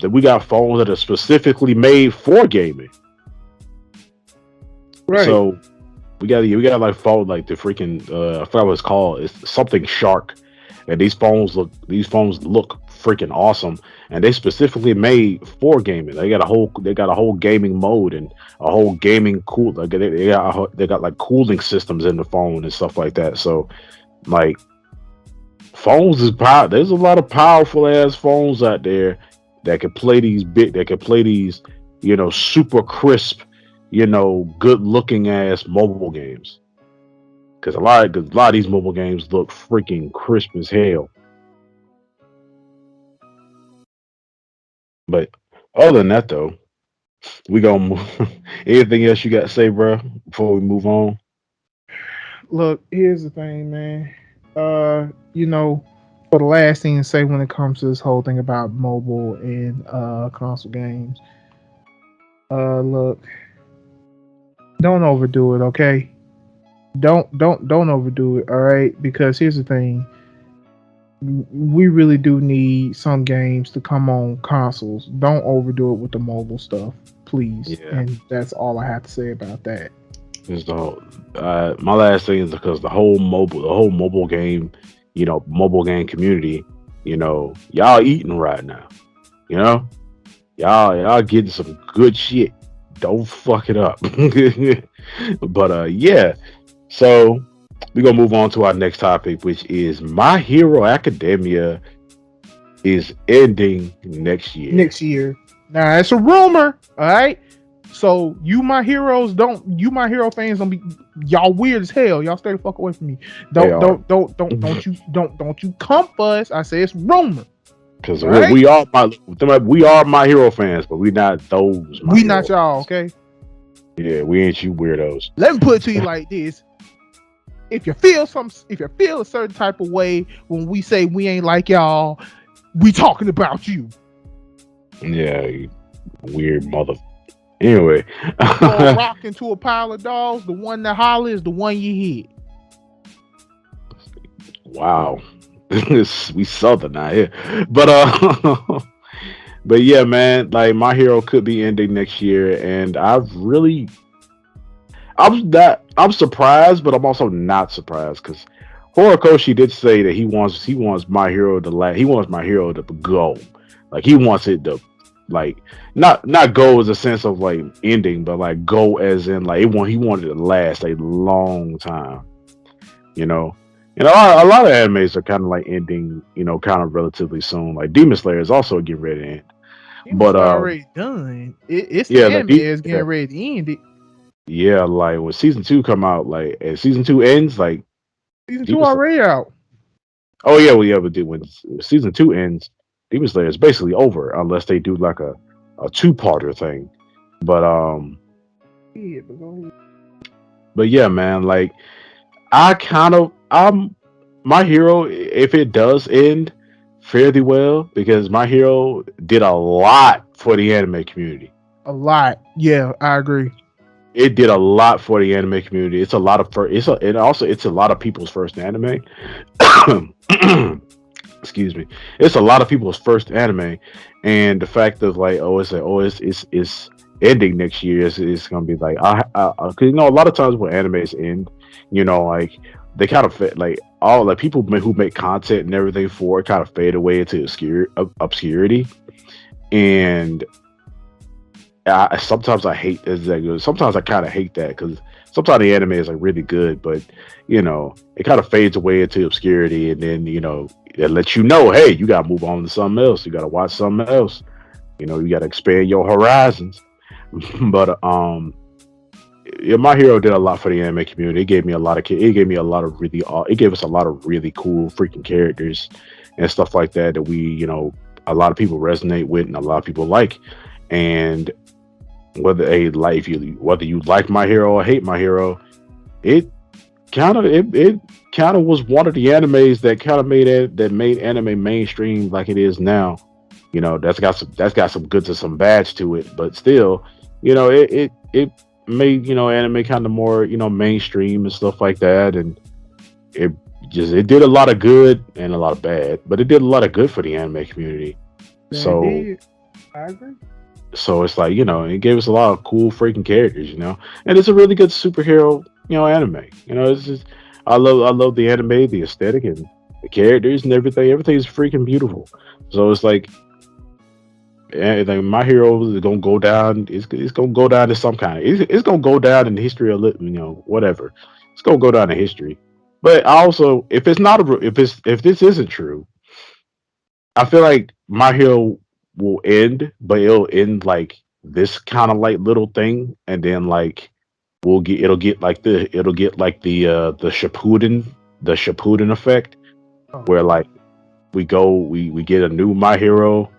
we got phones that are specifically made for gaming. Right. So we got like phone like the freaking I forgot what it's called. It's something Shark, and these phones look freaking awesome, and they specifically made for gaming. They got a whole gaming mode and a whole gaming cool. Like they got like cooling systems in the phone and stuff like that. So like phones is power. There's a lot of powerful ass phones out there that can play these super crisp, good looking ass mobile games. Because a lot of these mobile games look freaking crisp as hell. But other than that, though, we gonna move. Anything else you got to say, bro? Before we move on? Look, here's the thing, man. You know, for the last thing to say when it comes to this whole thing about mobile and console games, look, don't overdo it, okay? Don't overdo it, all right? Because here's the thing: we really do need some games to come on consoles. Don't overdo it with the mobile stuff, please. Yeah. And that's all I have to say about that. Is the whole, my last thing is because the whole mobile game, mobile game community, y'all eating right now. You know, y'all getting some good shit. Don't fuck it up. But yeah. So we're gonna move on to our next topic, which is My Hero Academia is ending next year. Next year. Now it's a rumor, all right. So my hero fans don't be y'all weird as hell. Y'all stay the fuck away from me. Don't you come for us. I say it's rumor. Because right? we are My Hero fans, but we not those. We not y'all, okay? Yeah, we ain't you weirdos. Let me put it to you like this: if you feel a certain type of way when we say we ain't like y'all, we talking about you. Yeah, you weird mother. Anyway, throw a rock into a pile of dogs. The one that holler is the one you hit. Wow, we southern out here, but but yeah, man, like My Hero could be ending next year, and I'm surprised, but I'm also not surprised because Horikoshi did say that he wants My Hero he wants My Hero to go, like he wants it to like not go as a sense of like ending, but like go as in like he wanted it to last a long time, you know. And a lot of animes are kind of like ending, kind of relatively soon. Like Demon Slayer is also getting ready to end, but already done. It's yeah, the anime is getting ready to end it. Yeah, like when season 2 come out, like and season 2 ends, like season 2 already out. Oh yeah, well yeah, but when season 2 ends, Demon Slayer is basically over unless they do like a two-parter thing. But yeah, but yeah, man, like My Hero, if it does end fairly well, because My Hero did a lot for the anime community. A lot, yeah, I agree. It did a lot for the anime community. It's a lot of it's a lot of people's first anime. Excuse me. It's a lot of people's first anime, and the fact of like, it's ending next year is gonna be like, cause a lot of times when animes end, like they kind of like all like people who make content and everything for it kind of fade away into obscurity, and sometimes I hate that. Sometimes I kind of hate that because sometimes the anime is like really good, but it kind of fades away into obscurity, and then it lets hey, you gotta move on to something else. You gotta watch something else. You gotta expand your horizons. But yeah, My Hero did a lot for the anime community. It gave me a lot of it gave us a lot of really cool freaking characters and stuff like that we a lot of people resonate with and a lot of people like. And whether you like My Hero or hate My Hero, it kind of was one of the animes that kind of made anime mainstream like it is now. That's got some goods and some bads to it, but still, it made anime kind of more mainstream and stuff like that, and it did a lot of good and a lot of bad, but it did a lot of good for the anime community. So I agree. So it's like, it gave us a lot of cool freaking characters, and it's a really good superhero, anime. It's just, I love the anime, the aesthetic, and the characters and everything. Everything's freaking beautiful. So it's like, My Hero is gonna go down. It's gonna go down to some kind of. It's gonna go down in the history of whatever. It's gonna go down in history. But also, if this isn't true, I feel like My Hero will end, but it'll end like this kind of like little thing, and then like it'll get like the Shippuden effect, where like we get a new My Hero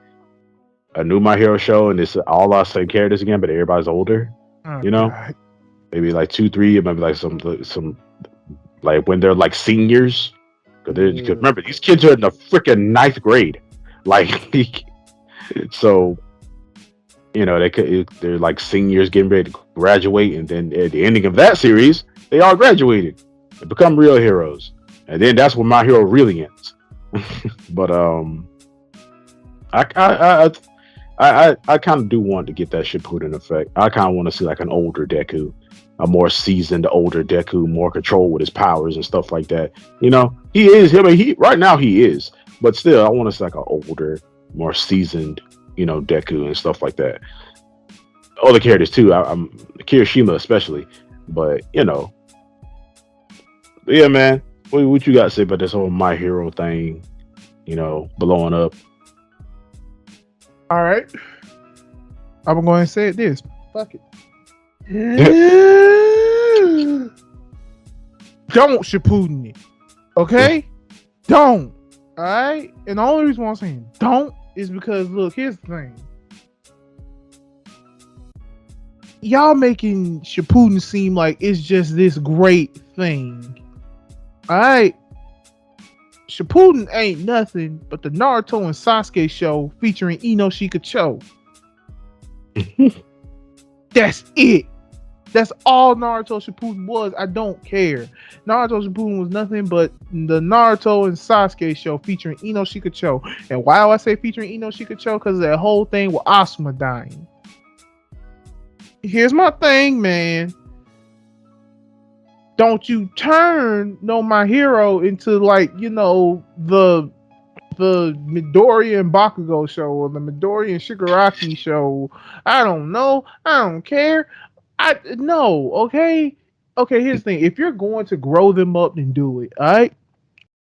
show, and it's all our same characters again, but everybody's older. God. Maybe like 2, 3, maybe like some like when they're like seniors, Because remember, these kids are in the freaking ninth grade. Like, so they're like seniors getting ready to graduate, and then at the ending of that series, they all graduated and become real heroes, and then that's when My Hero really ends. But I I I kind of do want to get that Shippuden effect. I kind of want to see like an older Deku, a more seasoned older Deku, more control with his powers and stuff like that. He is. I mean, he right now he is, but still, I want to see like an older, more seasoned, Deku and stuff like that. Other characters too. I'm Kirishima especially, but yeah, man. What you got to say about this whole My Hero thing? Blowing up. All right, I'm going to say it this. Fuck it. Don't Shippuden it, okay? Don't. All right. And the only reason why I'm saying don't is because look, here's the thing. Y'all making Shippuden seem like it's just this great thing. Alright. Shippuden ain't nothing but the Naruto and Sasuke show featuring Ino Shikacho. That's it. That's all Naruto Shippuden was. I don't care. Naruto Shippuden was nothing but the Naruto and Sasuke show featuring Ino Shikacho. And why do I say featuring Ino Shikacho? Because of that whole thing with Asuma dying. Here's my thing, man. Don't you turn My Hero into like, the Midoriya and Bakugo show or the Midoriya and Shigaraki show. I don't know. I don't care. No, okay? Okay, here's the thing. If you're going to grow them up, then do it. Alright?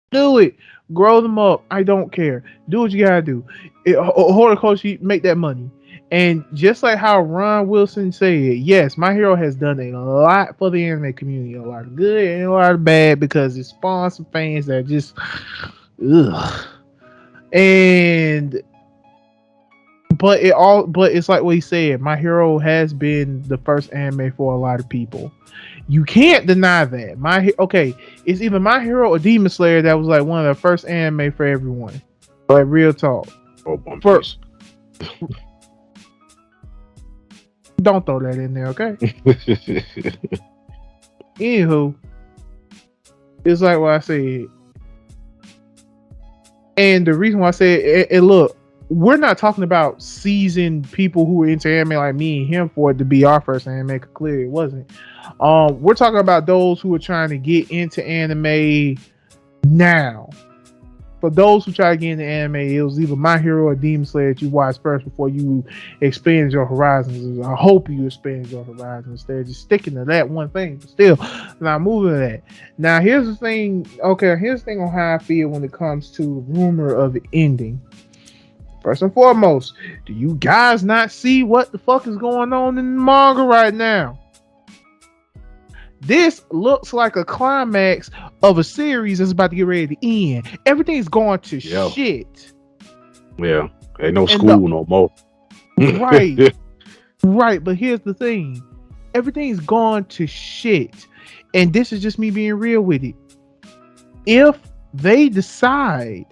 Do it. Grow them up. I don't care. Do what you gotta do. Horticulture, make that money. And just like how Ron Wilson said, yes, My Hero has done a lot for the anime community, a lot of good and a lot of bad, because it spawns some fans that just ugh. But it's like what he said, My Hero has been the first anime for a lot of people. You can't deny that. It's either My Hero or Demon Slayer that was like one of the first anime for everyone. Like real talk. First. Don't throw that in there, okay? Anywho, it's like what I said. And the reason why I said it, look, we're not talking about seasoned people who are into anime like me and him for it to be our first anime, because clearly it wasn't. We're talking about those who are trying to get into anime now. For those who try to get into anime, it was either My Hero or Demon Slayer that you watch first before you expand your horizons. I hope you expand your horizons instead of just sticking to that one thing. But still, not moving to that. Now, here's the thing. Okay, here's the thing on how I feel when it comes to rumor of the ending. First and foremost, do you guys not see what the fuck is going on in the manga right now? This looks like a climax of a series that's about to get ready to end. Everything's going to shit. Yeah, ain't no school no more. Right. Right, but here's the thing. Everything's gone to shit. And this is just me being real with it. If they decide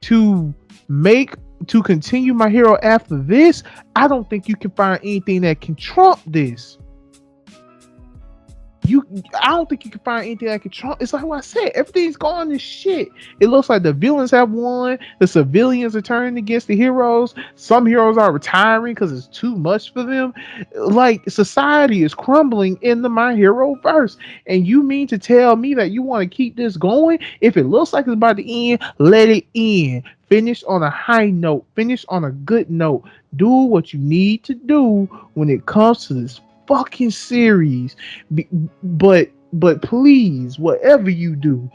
to continue My Hero after this, I don't think you can find anything that can trump this. I don't think you can find anything that can trump. It's like what I said. Everything's gone to shit. It looks like the villains have won. The civilians are turning against the heroes. Some heroes are retiring because it's too much for them. Like, society is crumbling in the My Hero verse. And you mean to tell me that you want to keep this going? If it looks like it's about to end, let it end. Finish on a high note. Finish on a good note. Do what you need to do when it comes to this fucking series, but please, whatever you do,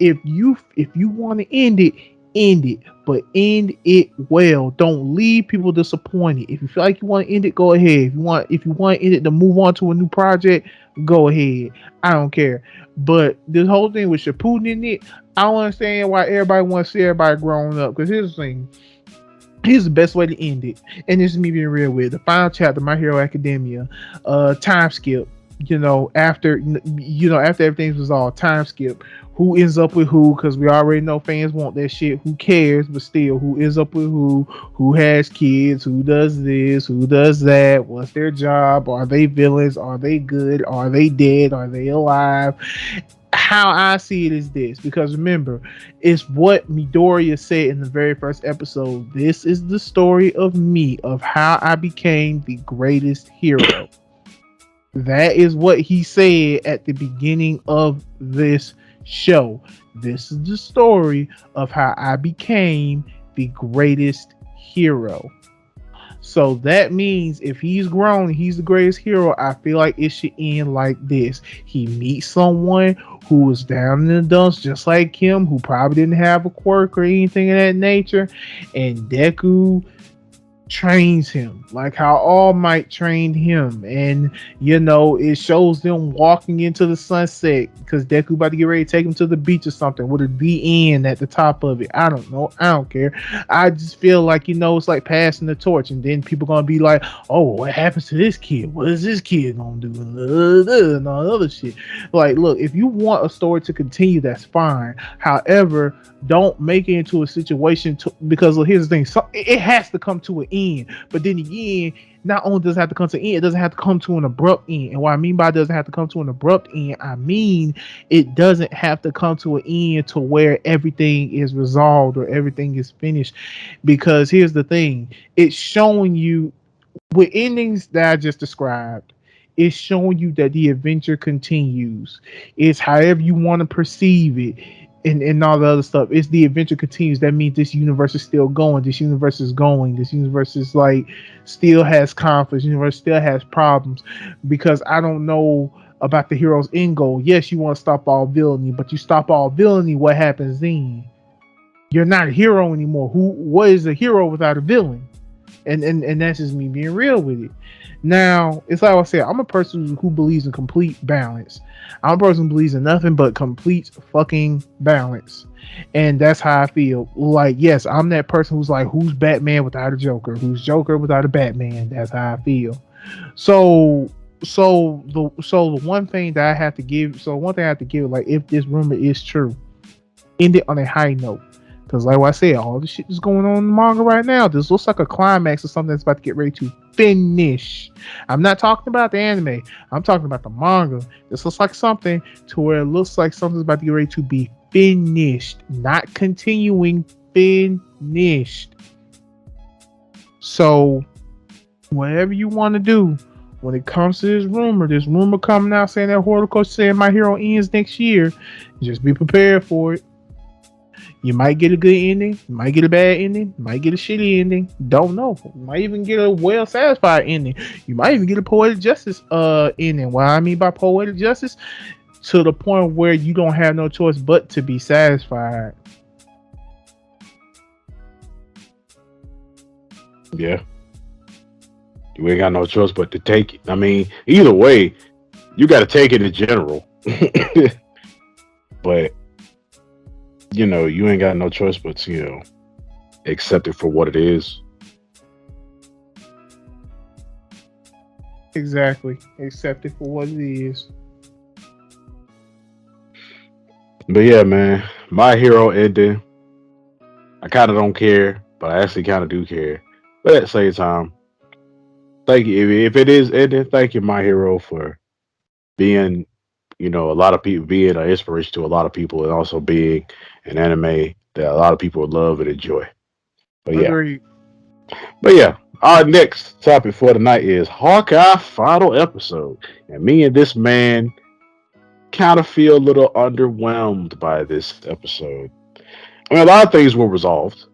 if you want to end it, but end it well. Don't leave people disappointed. If you feel like you want to end it, go ahead. If you want to end it to move on to a new project, go ahead. I don't care. But this whole thing with Shippuden in it, I don't understand why everybody wants to see everybody growing up. Because here's the thing. Here's the best way to end it. And this is me being real with it. The final chapter, My Hero Academia, time skip. after everything was all time skip, who ends up with who, because we already know fans want that shit. Who cares? But still, who ends up with who has kids, who does this, who does that, what's their job, are they villains, are they good, are they dead, are they alive? How I see it is this, because remember, it's what Midoriya said in the very first episode. This is the story of me, of how I became the greatest hero. That is what he said at the beginning of this show. This is the story of how I became the greatest hero. So that means if he's grown, he's the greatest hero. I feel like it should end like this. He meets someone who was down in the dumps, just like him, who probably didn't have a quirk or anything of that nature, and Deku trains him like how All Might trained him, and it shows them walking into the sunset because Deku about to get ready to take him to the beach or something with a the end at the top of it. I don't know, I don't care. I just feel like it's like passing the torch, and then people gonna be like, oh, what happens to this kid, what is this kid gonna do, and all other shit. Like, look, if you want a story to continue, that's fine. However, don't make it into a situation because look, here's the thing, so it has to come to an end. But then again, not only does it have to come to an end, it doesn't have to come to an abrupt end. And what I mean by it doesn't have to come to an abrupt end, I mean it doesn't have to come to an end to where everything is resolved or everything is finished. Because here's the thing, it's showing you with endings that I just described, it's showing you that the adventure continues. It's however you want to perceive it, and all the other stuff. It's the adventure continues. That means this universe is still going. This universe is going. This universe is like still has conflicts. Universe still has problems. Because I don't know about the hero's end goal. Yes, you want to stop all villainy, but you stop all villainy, what happens then? You're not a hero anymore. What is a hero without a villain? And that's just me being real with it. Now, it's like I said, I'm a person who believes in complete balance. I'm a person who believes in nothing but complete fucking balance. And that's how I feel. Like, yes, I'm that person who's like, who's Batman without a Joker? Who's Joker without a Batman? That's how I feel. So the one thing that I have to give, like, if this rumor is true, end it on a high note. Because like I said, all the shit is going on in the manga right now. This looks like a climax of something that's about to get ready to finish. I'm not talking about the anime. I'm talking about the manga. This looks like something to where it looks like something's about to get ready to be finished. Not continuing, finished. So, whatever you want to do, when it comes to this rumor coming out saying that Horikoshi saying My Hero ends next year, just be prepared for it. You might get a good ending, you might get a bad ending, you might get a shitty ending. Don't know. You might even get a well satisfied ending. You might even get a poetic justice ending. What I mean by poetic justice, to the point where you don't have no choice but to be satisfied. Yeah. You ain't got no choice but to take it. I mean, either way, you got to take it in general. But you ain't got no choice but to, accept it for what it is. Exactly. Accept it for what it is. But yeah, man, My Hero ending. I kind of don't care, but I actually kind of do care. But at the same time, thank you. If it is ending, thank you, My Hero, for being, a lot of people, being an inspiration to a lot of people, and also being an anime that a lot of people love and enjoy. But yeah. Agreed. But yeah, our next topic for tonight is Hawkeye final episode. And me and this man kind of feel a little underwhelmed by this episode. I mean, a lot of things were resolved.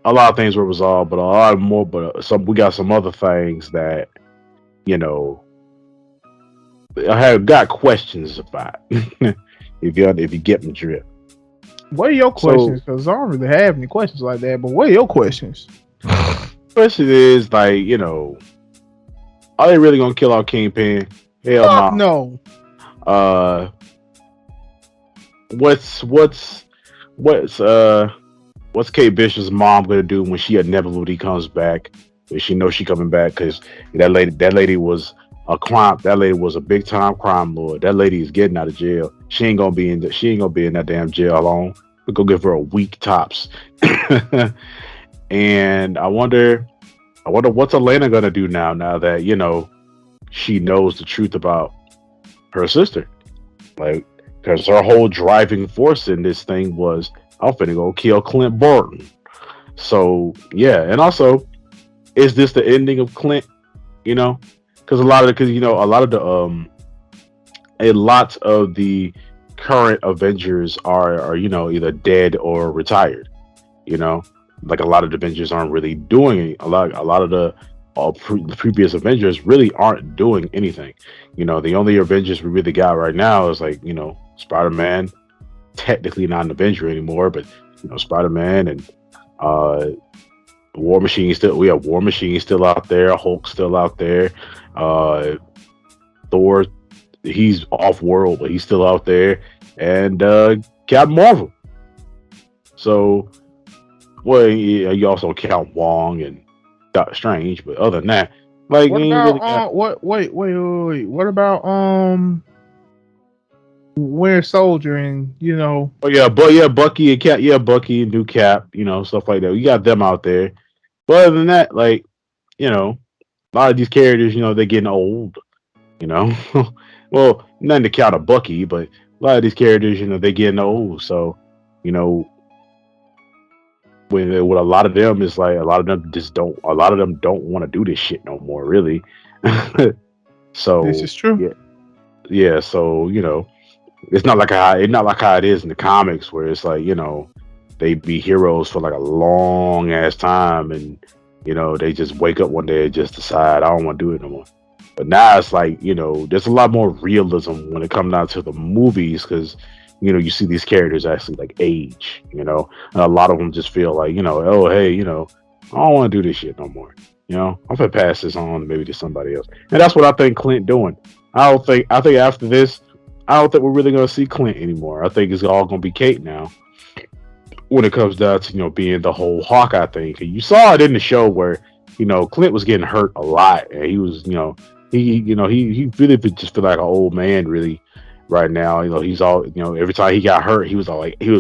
But a lot more. But we got some other things that I have got questions about. if you get my drift. What are your questions? Because I don't really have any questions like that. But what are your questions? Question is like, are they really gonna kill our Kingpin? Hell no. What's Kate Bishop's mom gonna do when she inevitably comes back? If she knows she coming back, because that lady was a crime. That lady was a big time crime lord. That lady is getting out of jail. She ain't gonna be in. She ain't gonna be in that damn jail long. We go give her a week tops. And I wonder what's Elena gonna do now. Now that she knows the truth about her sister. Like, because her whole driving force in this thing was, I'm finna go kill Clint Barton. So yeah, and also, is this the ending of Clint? Because a lot of the current Avengers are either dead or retired. You know, like a lot of the Avengers aren't really doing a lot of the the previous Avengers really aren't doing anything. The only Avengers we really got right now is like Spider Man, technically not an Avenger anymore, but Spider Man and uh War Machine still. We have War Machine still out there. Hulk still out there. Uh, Thor, he's off world, but he's still out there. And Captain Marvel. So, well, yeah, you also count Wong and Doctor Strange, but other than that, like, What you ain't about really got. what? Wait. What about Winter Soldier and Oh yeah, but yeah, Bucky and Cap, yeah, Bucky and New Cap, stuff like that. You got them out there. But other than that, like, a lot of these characters, they're getting old. You know, well, nothing to count a Bucky, but a lot of these characters, they're getting old. So, you know, with a lot of them, it's like a lot of them just don't. A lot of them don't want to do this shit no more, really. this So is true. yeah, yeah. So it's not like how it is in the comics, where it's like they be heroes for like a long ass time, and they just wake up one day and just decide I don't want to do it no more. But now it's like, there's a lot more realism when it comes down to the movies because, you see these characters actually like age, and a lot of them just feel like, oh, hey, I don't want to do this shit no more. I'm gonna pass this on maybe to somebody else. And that's what I think Clint doing. I think after this, I don't think we're really gonna see Clint anymore. I think it's all gonna be Kate now when it comes down to, being the whole Hawkeye thing. 'Cause you saw it in the show where, Clint was getting hurt a lot and he was, he really just feel like an old man really right now. He's all every time he got hurt, he was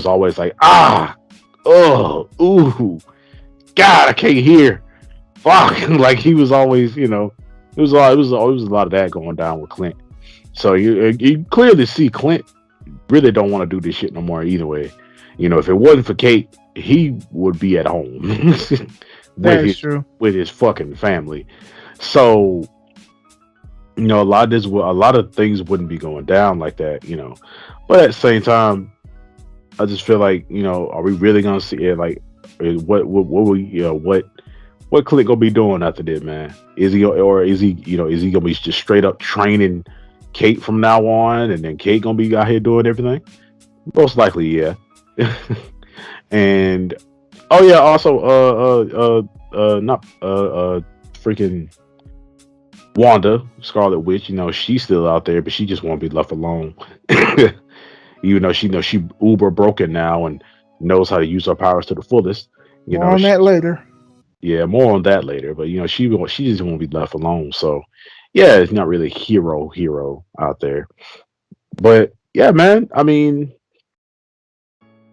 always like oh ooh God, I can't hear fuck like he was always it was a lot of that going down with Clint. So you clearly see Clint really don't want to do this shit no more either way. If it wasn't for Kate, he would be at home That is true. with his fucking family. So a lot of things wouldn't be going down like that. But at the same time, I just feel like, are we really gonna see it? Like, what Clint gonna be doing after this, man? Is he gonna be just straight up training Kate from now on, and then Kate gonna be out here doing everything? Most likely, yeah. And oh yeah, also not freaking Wanda, Scarlet Witch, she's still out there, but she just won't be left alone. Even though she knows she uber broken now and knows how to use her powers to the fullest. More on that later. Yeah, more on that later. But she just won't be left alone. So yeah, it's not really hero out there. But yeah, man. I mean,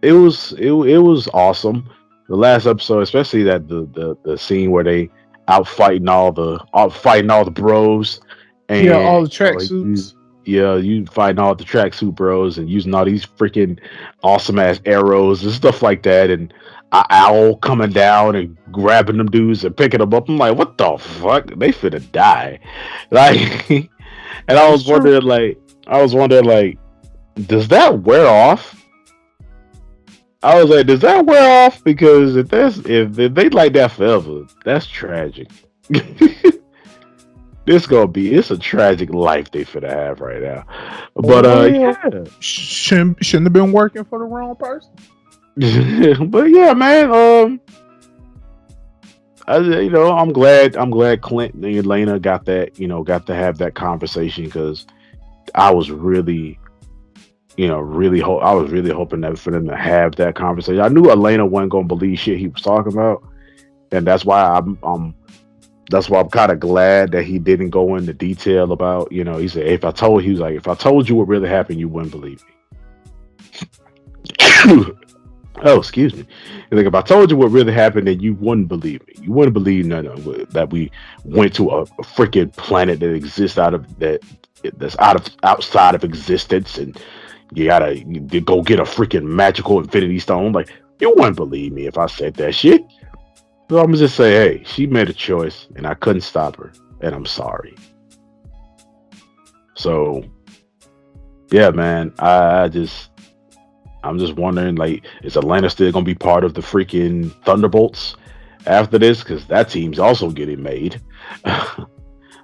it was awesome. The last episode, especially that the scene where they out fighting all the bros, and Yeah, all the tracksuits. you fighting all the tracksuit bros and using all these freaking awesome ass arrows and stuff like that, and a owl coming down and grabbing them dudes and picking them up. I'm like, what the fuck? They finna die, like. And That is true. I was wondering, like, does that wear off? I was like, does that wear off? Because if they like that forever, that's tragic. It's a tragic life they finna have right now. But Well, yeah. shouldn't have been working for the wrong person. But yeah, man. I'm glad Clint and Elena got to have that conversation because I was really I was really hoping that for them to have that conversation. I knew Elena wasn't gonna believe shit he was talking about, and that's why That's why I'm kind of glad that he didn't go into detail about, he said, he was like, if I told you what really happened, you wouldn't believe me. Oh, excuse me. He's like, if I told you what really happened, then you wouldn't believe me. You wouldn't believe that we went to a freaking planet that exists that's outside of existence, and you go get a freaking magical infinity stone. Like, you wouldn't believe me if I said that shit. So I'm gonna just say, hey, she made a choice, and I couldn't stop her, and I'm sorry. So, yeah, man, I'm just wondering, like, is Atlanta still gonna be part of the freaking Thunderbolts after this? Because that team's also getting made.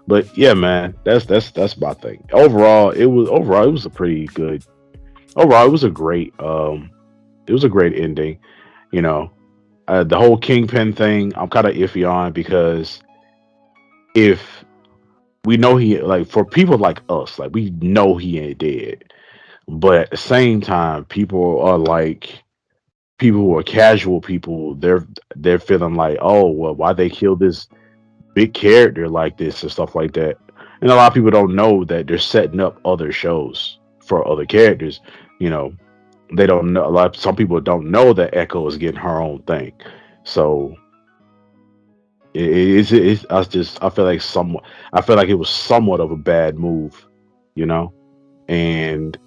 But yeah, man, that's my thing. Overall it was a pretty good. Overall, it was a great ending. You know, the whole Kingpin thing, I'm kind of iffy on because if we know for people like us, like we know he ain't dead, but at the same time, people are like people who are casual people. They're feeling like, oh well, why they kill this big character like this and stuff like that. And a lot of people don't know that they're setting up other shows for other characters. You know, they don't know. Some people don't know that Echo is getting her own thing. So I feel like it was somewhat of a bad move, you know. And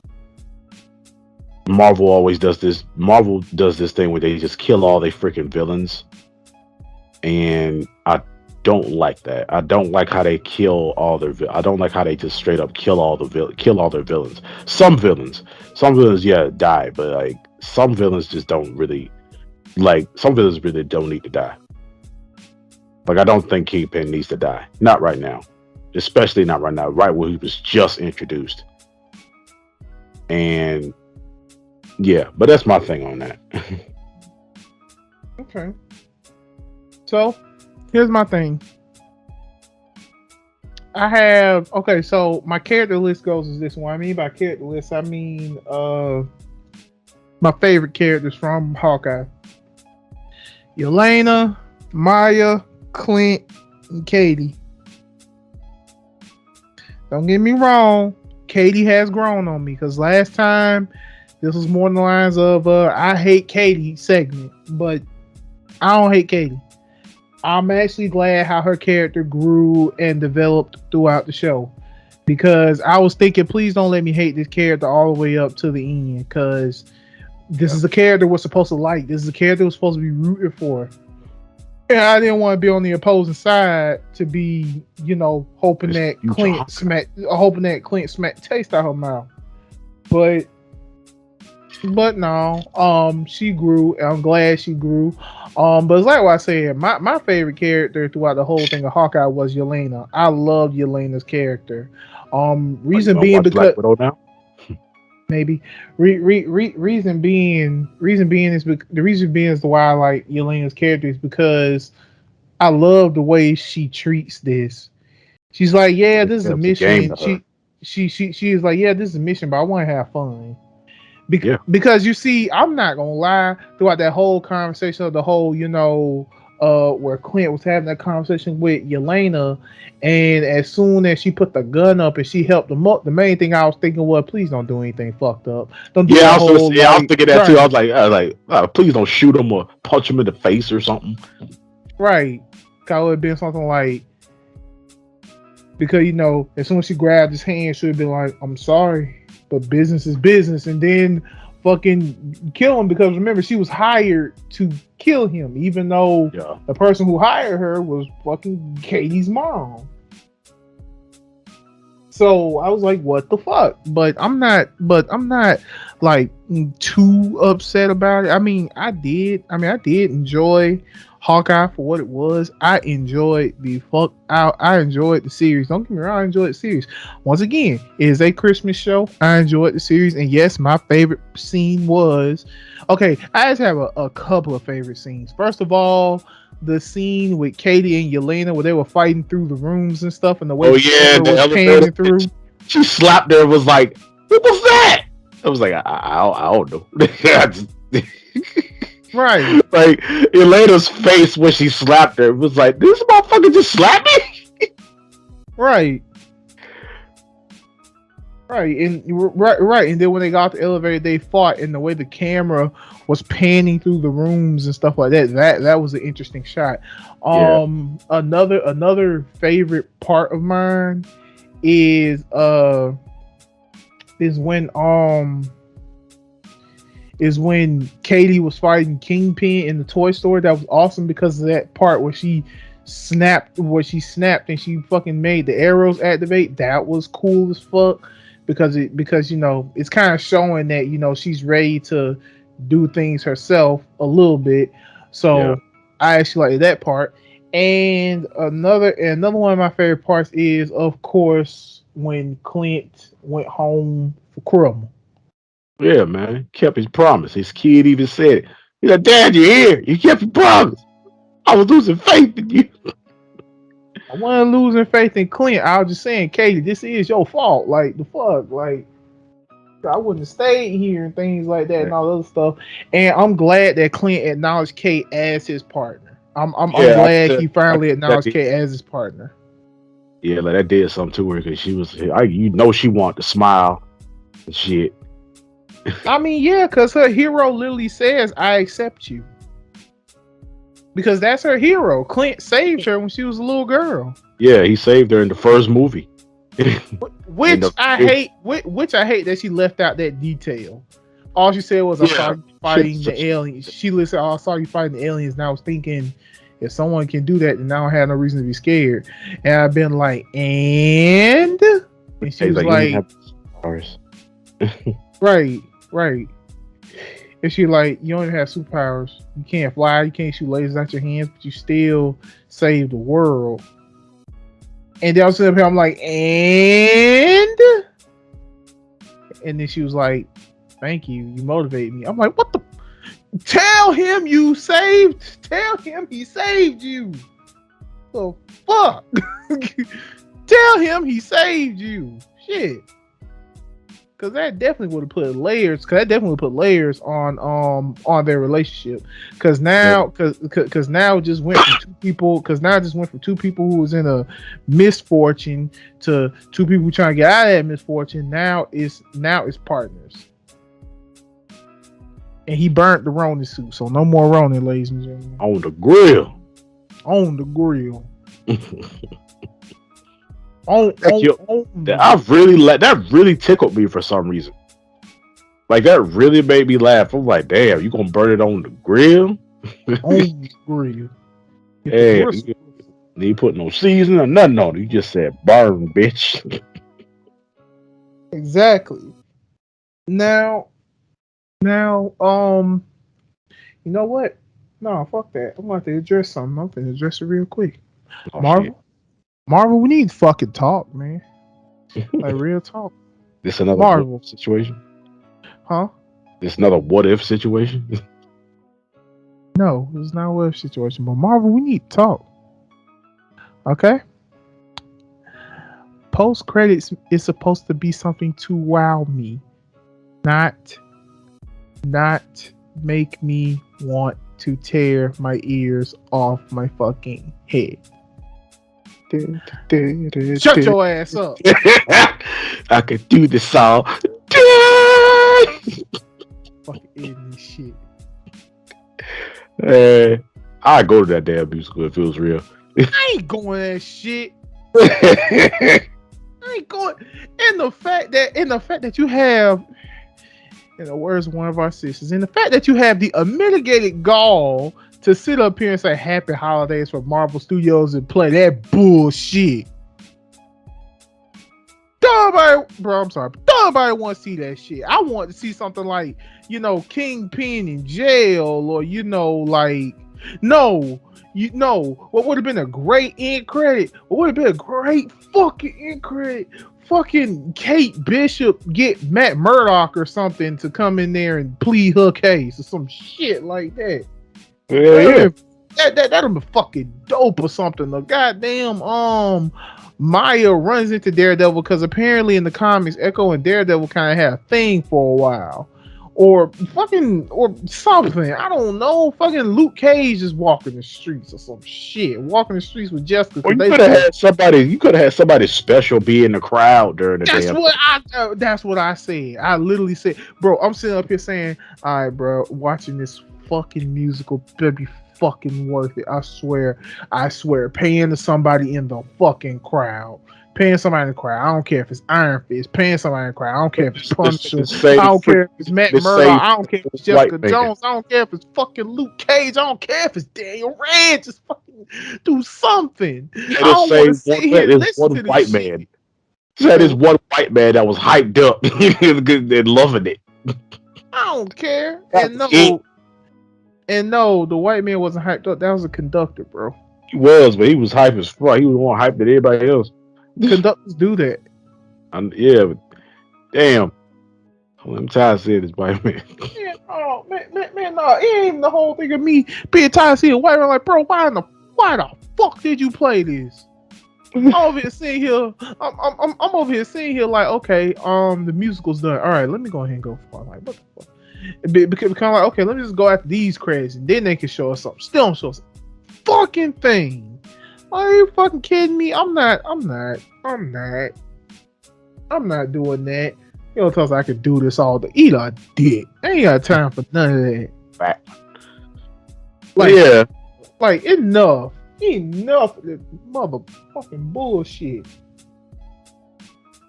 Marvel does this thing where they just kill all their freaking villains, and I don't like that. I don't like how they kill all their. I don't like how they just straight up kill all their villains. Some villains, yeah, die, but like some villains just don't really like. Some villains really don't need to die. Like I don't think Kingpin needs to die. Not right now, especially not right now. Right when he was just introduced, and yeah, but that's my thing on that. Okay. So here's my thing. So my character list goes as this. What I mean by character list, I mean my favorite characters from Hawkeye. Yelena, Maya, Clint, and Katie. Don't get me wrong, Katie has grown on me because last time this was more than the lines of I hate Katie segment, but I don't hate Katie. I'm actually glad how her character grew and developed throughout the show. Because I was thinking, please don't let me hate this character all the way up to the end. Because this is a character we're supposed to like. This is a character we're supposed to be rooting for. And I didn't want to be on the opposing side to be, hoping that Clint smack taste out her mouth. But no, she grew. I'm glad she grew. But it's like what I said, my favorite character throughout the whole thing of Hawkeye was Yelena. I loved Yelena's character. Reason being because maybe reason being is why I like Yelena's character is because I love the way she treats this. She's like, yeah, this is a mission. She is like, yeah, this is a mission, but I want to have fun. Because you see, I'm not gonna lie, throughout that whole conversation of the whole, where Clint was having that conversation with Yelena, and as soon as she put the gun up and she helped him up, the main thing I was thinking was, please don't do anything fucked up. Don't do I was thinking that too. I was like, please don't shoot him or punch him in the face or something. Right. Cause it would have been something like, because as soon as she grabbed his hand, she would have been like, I'm sorry, but business is business, and then fucking kill him, because remember, she was hired to kill him, even though the person who hired her was fucking Katie's mom. So I was like, what the fuck? But I'm not like too upset about it. I did enjoy Hawkeye for what it was. I enjoyed the series. Don't get me wrong, I enjoyed the series. Once again, it is a Christmas show. I enjoyed the series, and yes, my favorite scene was I just have a couple of favorite scenes. First of all, the scene with Katie and Yelena where they were fighting through the rooms and stuff, and the way the was panning through. She slapped her and was like, "What was that?" I was like, I don't know. Right. Like Elena's face when she slapped her was like, this motherfucker just slapped me. Right. Right. Right. And then when they got off the elevator, they fought, and the way the camera was panning through the rooms and stuff like that was an interesting shot. Yeah. Another favorite part of mine is when Katie was fighting Kingpin in the toy store. That was awesome because of that part where she snapped and she fucking made the arrows activate. That was cool as fuck because it's kind of showing that she's ready to do things herself a little bit. So I actually like that part. And another one of my favorite parts is, of course, when Clint went home for Krumma. Yeah, man. Kept his promise. His kid even said it. He's like, Dad, you're here. You kept your promise. I was losing faith in you. I wasn't losing faith in Clint. I was just saying, Katie, this is your fault. Like, the fuck? Like, I wouldn't have stayed here and things like that and all other stuff. And I'm glad that Clint acknowledged Kate as his partner. I'm glad he finally acknowledged Kate as his partner. Yeah, like that did something to her because she was, she wanted to smile and shit. I mean, yeah, because her hero literally says, I accept you. Because that's her hero. Clint saved her when she was a little girl. Yeah, he saved her in the first movie. Which I hate that she left out that detail. All she said was, I saw you fighting the aliens. She listened, I saw you fighting the aliens, and I was thinking, if someone can do that, then I don't have no reason to be scared. And I've been like, and she was like right. And she like, you don't even have superpowers. You can't fly. You can't shoot lasers out your hands, but you still save the world. And then I was sitting up here, I'm like, and then she was like, thank you. You motivate me. I'm like, what the? Tell him he saved you. The fuck? Tell him he saved you. Shit. Because that definitely would have put layers. On their relationship. Because now it just went from two people. Who was in a misfortune to two people trying to get out of that misfortune. Now it's partners. And he burnt the Ronin suit, so no more Ronin, ladies and gentlemen. On the grill. That really tickled me for some reason. Like that really made me laugh. I'm like, damn, you gonna burn it on the grill? On the grill. Hey, you put no seasoning or nothing on it. You just said burn, bitch. Exactly. Now, you know what? No, fuck that. I'm about to address something. I'm gonna address it real quick. Marvel, we need to fucking talk, man. Like real talk. This another Marvel situation? Huh? This another what if situation? No, it's not a what if situation. But Marvel, we need to talk. Okay? Post credits is supposed to be something to wow me. Not make me want to tear my ears off my fucking head. Shut your ass up. I could do this all. Fucking idiot shit. I'd go to that damn musical if it was real. I ain't going to that shit. I ain't going. And the fact that you have, in the words of one of our sisters, and the fact that you have the unmitigated gall to sit up here and say happy holidays for Marvel Studios and play that bullshit. Nobody want to see that shit. I want to see something like, Kingpin in jail, or what would have been a great end credit? What would have been a great fucking end credit? Fucking Kate Bishop get Matt Murdock or something to come in there and plead her case or some shit like that. Yeah. That'll be fucking dope or something. The goddamn Maya runs into Daredevil because apparently in the comics Echo and Daredevil kind of had a thing for a while. or something. I don't know. Fucking Luke Cage is walking the streets or some shit. Walking the streets with Jessica. Or you could have had somebody. You could have had somebody special be in the crowd during the That's damn. that's what I said. I literally said, bro. I'm sitting up here saying, all right, bro. Watching this fucking musical better be fucking worth it. I swear. Paying to somebody in the fucking crowd. Paying somebody in the crowd. I don't care if it's Iron Fist. Paying somebody in the crowd. I don't care if it's Punisher. I don't care if it's Matt Murdock. I don't care if it's Jessica Jones. I don't care if it's fucking Luke Cage. I don't care if it's Daniel Rand. Just fucking do something. I don't want to sit here and listen to this shit. Said this one white man that was hyped up and loving it. I don't care. And no, the white man wasn't hyped up. That was a conductor, bro. He was, but he was hype as fuck. He was more hyped than everybody else. Conductors do that. Yeah, but damn. I'm tired of seeing this white man. Man, no, it ain't even the whole thing of me being tired of seeing white man. Like, bro, why the fuck did you play this? I'm over here sitting here. I'm over here sitting here like, okay, the musical's done. All right, let me go ahead and go for it. Like, what the fuck? Because kind of like, okay, let me just go after these credits, and then they can show us something. Still don't show us a fucking thing. Are you fucking kidding me? I'm not doing that. You don't tell us I could do this all day. Eat a dick. I ain't got time for none of that. Fact. Like, yeah. Like, enough of this motherfucking bullshit.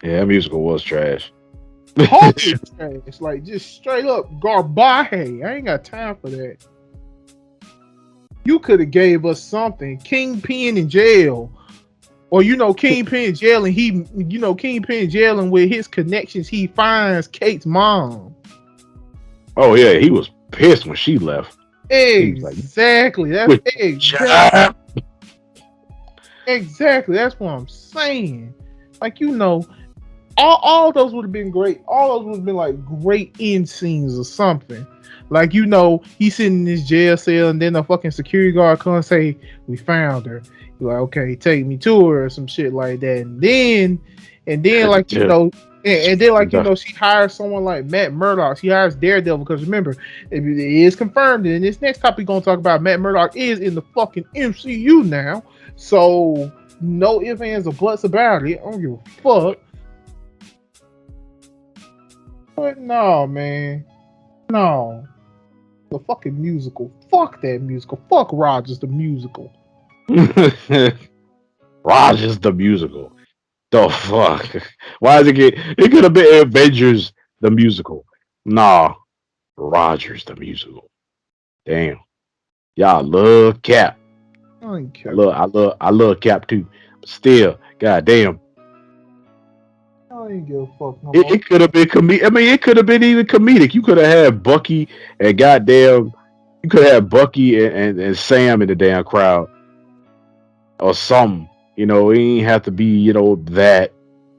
Yeah, that musical was trash. Totally trash. Like, just straight up garbage. I ain't got time for that. You could have gave us something. Kingpin in jail. Or, Kingpin in jail, and Kingpin in jail, and with his connections, he finds Kate's mom. Oh, yeah, he was pissed when she left. Exactly. Exactly. That's what I'm saying. Like, all those would have been great. All those would have been like great end scenes or something. Like, he's sitting in his jail cell, and then the fucking security guard comes and say, "We found her." You're like, okay, take me to her or some shit like that. And then like, she hires someone like Matt Murdock. She hires Daredevil because remember, it is confirmed. And in this next topic, we're gonna talk about Matt Murdock is in the fucking MCU now. So no ifs, ands, or buts about it. I don't give a fuck. But no, man. No. The fucking musical. Fuck that musical. Fuck Rogers the musical. Rogers the musical. The fuck? Why does it could have been Avengers the musical. Nah. Rogers the musical. Damn. Y'all love Cap. I love Cap too. But still, goddamn. I ain't give a fuck no more. It could have been comedic. I mean, it could have been even comedic. You could have had Bucky and goddamn. You could have Bucky and Sam in the damn crowd, or something. It ain't have to be that.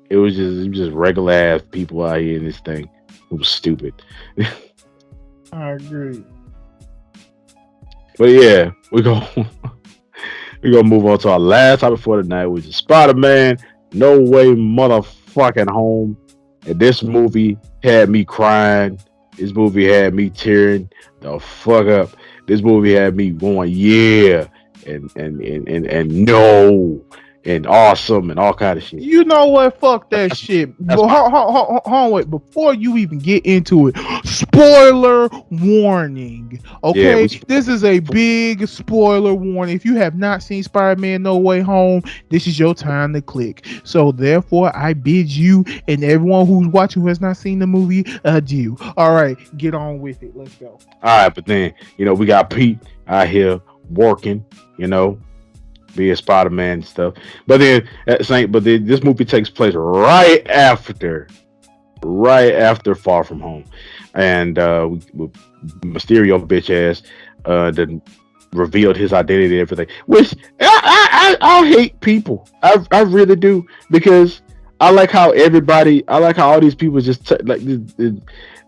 It was just regular ass people out here in this thing. It was stupid. I agree. But yeah, we're gonna move on to our last topic for the night, which is Spider-Man No Way Motherfucking Home. And this movie had me crying. This movie had me tearing the fuck up. This movie had me going, yeah, and no, and awesome, and all kind of shit. You know what? Fuck that shit. Hold on, wait. Before you even get into it, spoiler warning. Okay, this is a big spoiler warning. If you have not seen Spider-Man No Way Home, this is your time to click. So therefore, I bid you and everyone who's watching who has not seen the movie adieu. All right, get on with it. Let's go. All right, but then we got Pete out here working. Be a Spider-Man and stuff, but then this movie takes place right after Far From Home, and Mysterio bitch ass then revealed his identity and everything. Which I hate people. I really do, because I like how all these people just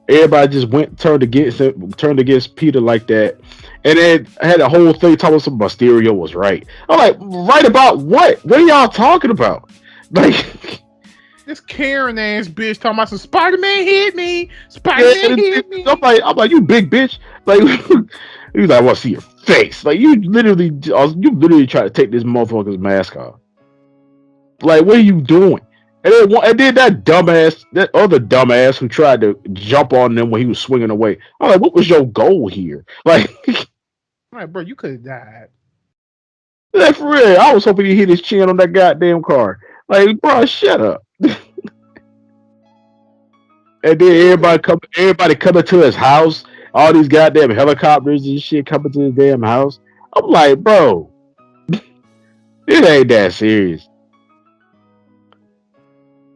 everybody just turned against Peter like that. And then I had a whole thing talking about some Mysterio was right. I'm like, right about what? What are y'all talking about? Like, This Karen ass bitch talking about some Spider-Man hit me. Yeah, Spider-Man hit me. I'm like, you big bitch. Like, he was like, I want to see your face. Like, you literally try to take this motherfucker's mask off. Like, what are you doing? And then that other dumbass who tried to jump on them when he was swinging away. I'm like, what was your goal here? Like, I'm like, bro, you could have died. like for real, I was hoping he hit his chin on that goddamn car. Like, bro, shut up. And then everybody coming to his house. All these goddamn helicopters and shit coming to his damn house. I'm like, bro, it ain't that serious.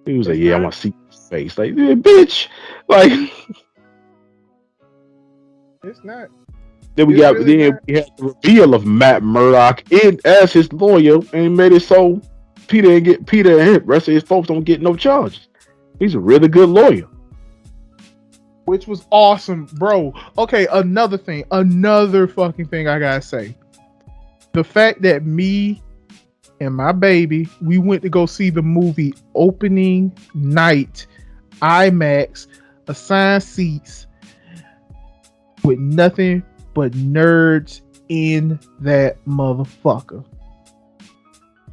He was like, yeah, I want to see his face. Like, yeah, bitch. Like, it's not. then we had the reveal of Matt Murdock as his lawyer, and made it so Peter and the rest of his folks don't get no charges. He's a really good lawyer. Which was awesome, bro. Okay, another fucking thing I gotta say. The fact that me and my baby, we went to go see the movie opening night, IMAX, assigned seats, with nothing but nerds in that motherfucker.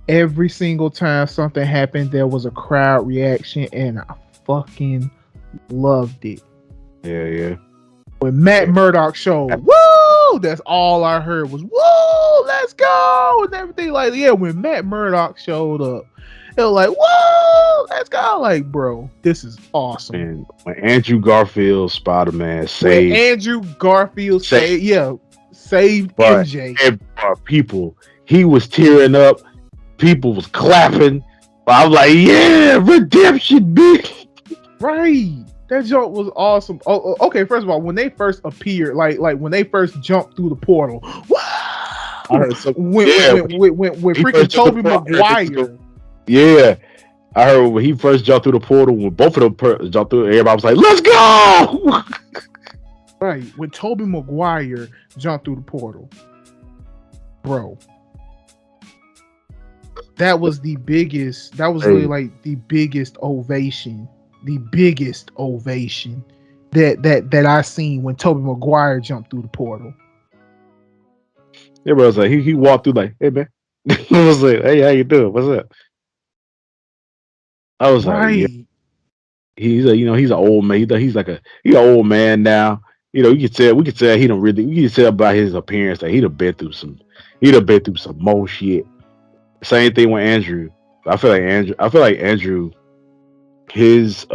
Every single time something happened, there was a crowd reaction, and I fucking loved it. Yeah. When Matt Murdock showed, woo! That's all I heard was, woo! Let's go! And everything like, yeah, when Matt Murdock showed up, it was like, woo! Let's go! Like, bro, this is awesome. And when Andrew Garfield Spider-Man saved MJ. People, he was tearing up. People was clapping. I was like, yeah, redemption, bitch. Right. That joke was awesome. Oh, okay. First of all, when they first appeared, like when they first jumped through the portal, wow! I heard when freaking Tobey Maguire. Yeah, I heard when he first jumped through the portal. When both of them jumped through, everybody was like, "Let's go!" Right. When Tobey Maguire jumped through the portal, bro. That was the biggest. That was really like the biggest ovation. The biggest ovation that I seen when Tobey Maguire jumped through the portal. Everybody was like, he walked through like, hey man. I was like, hey, how you doing? What's up? I was like, yeah. He's an old man. He's an old man now. You know, we could tell you can tell by his appearance that he'd have been through some more shit. Same thing with Andrew. I feel like Andrew his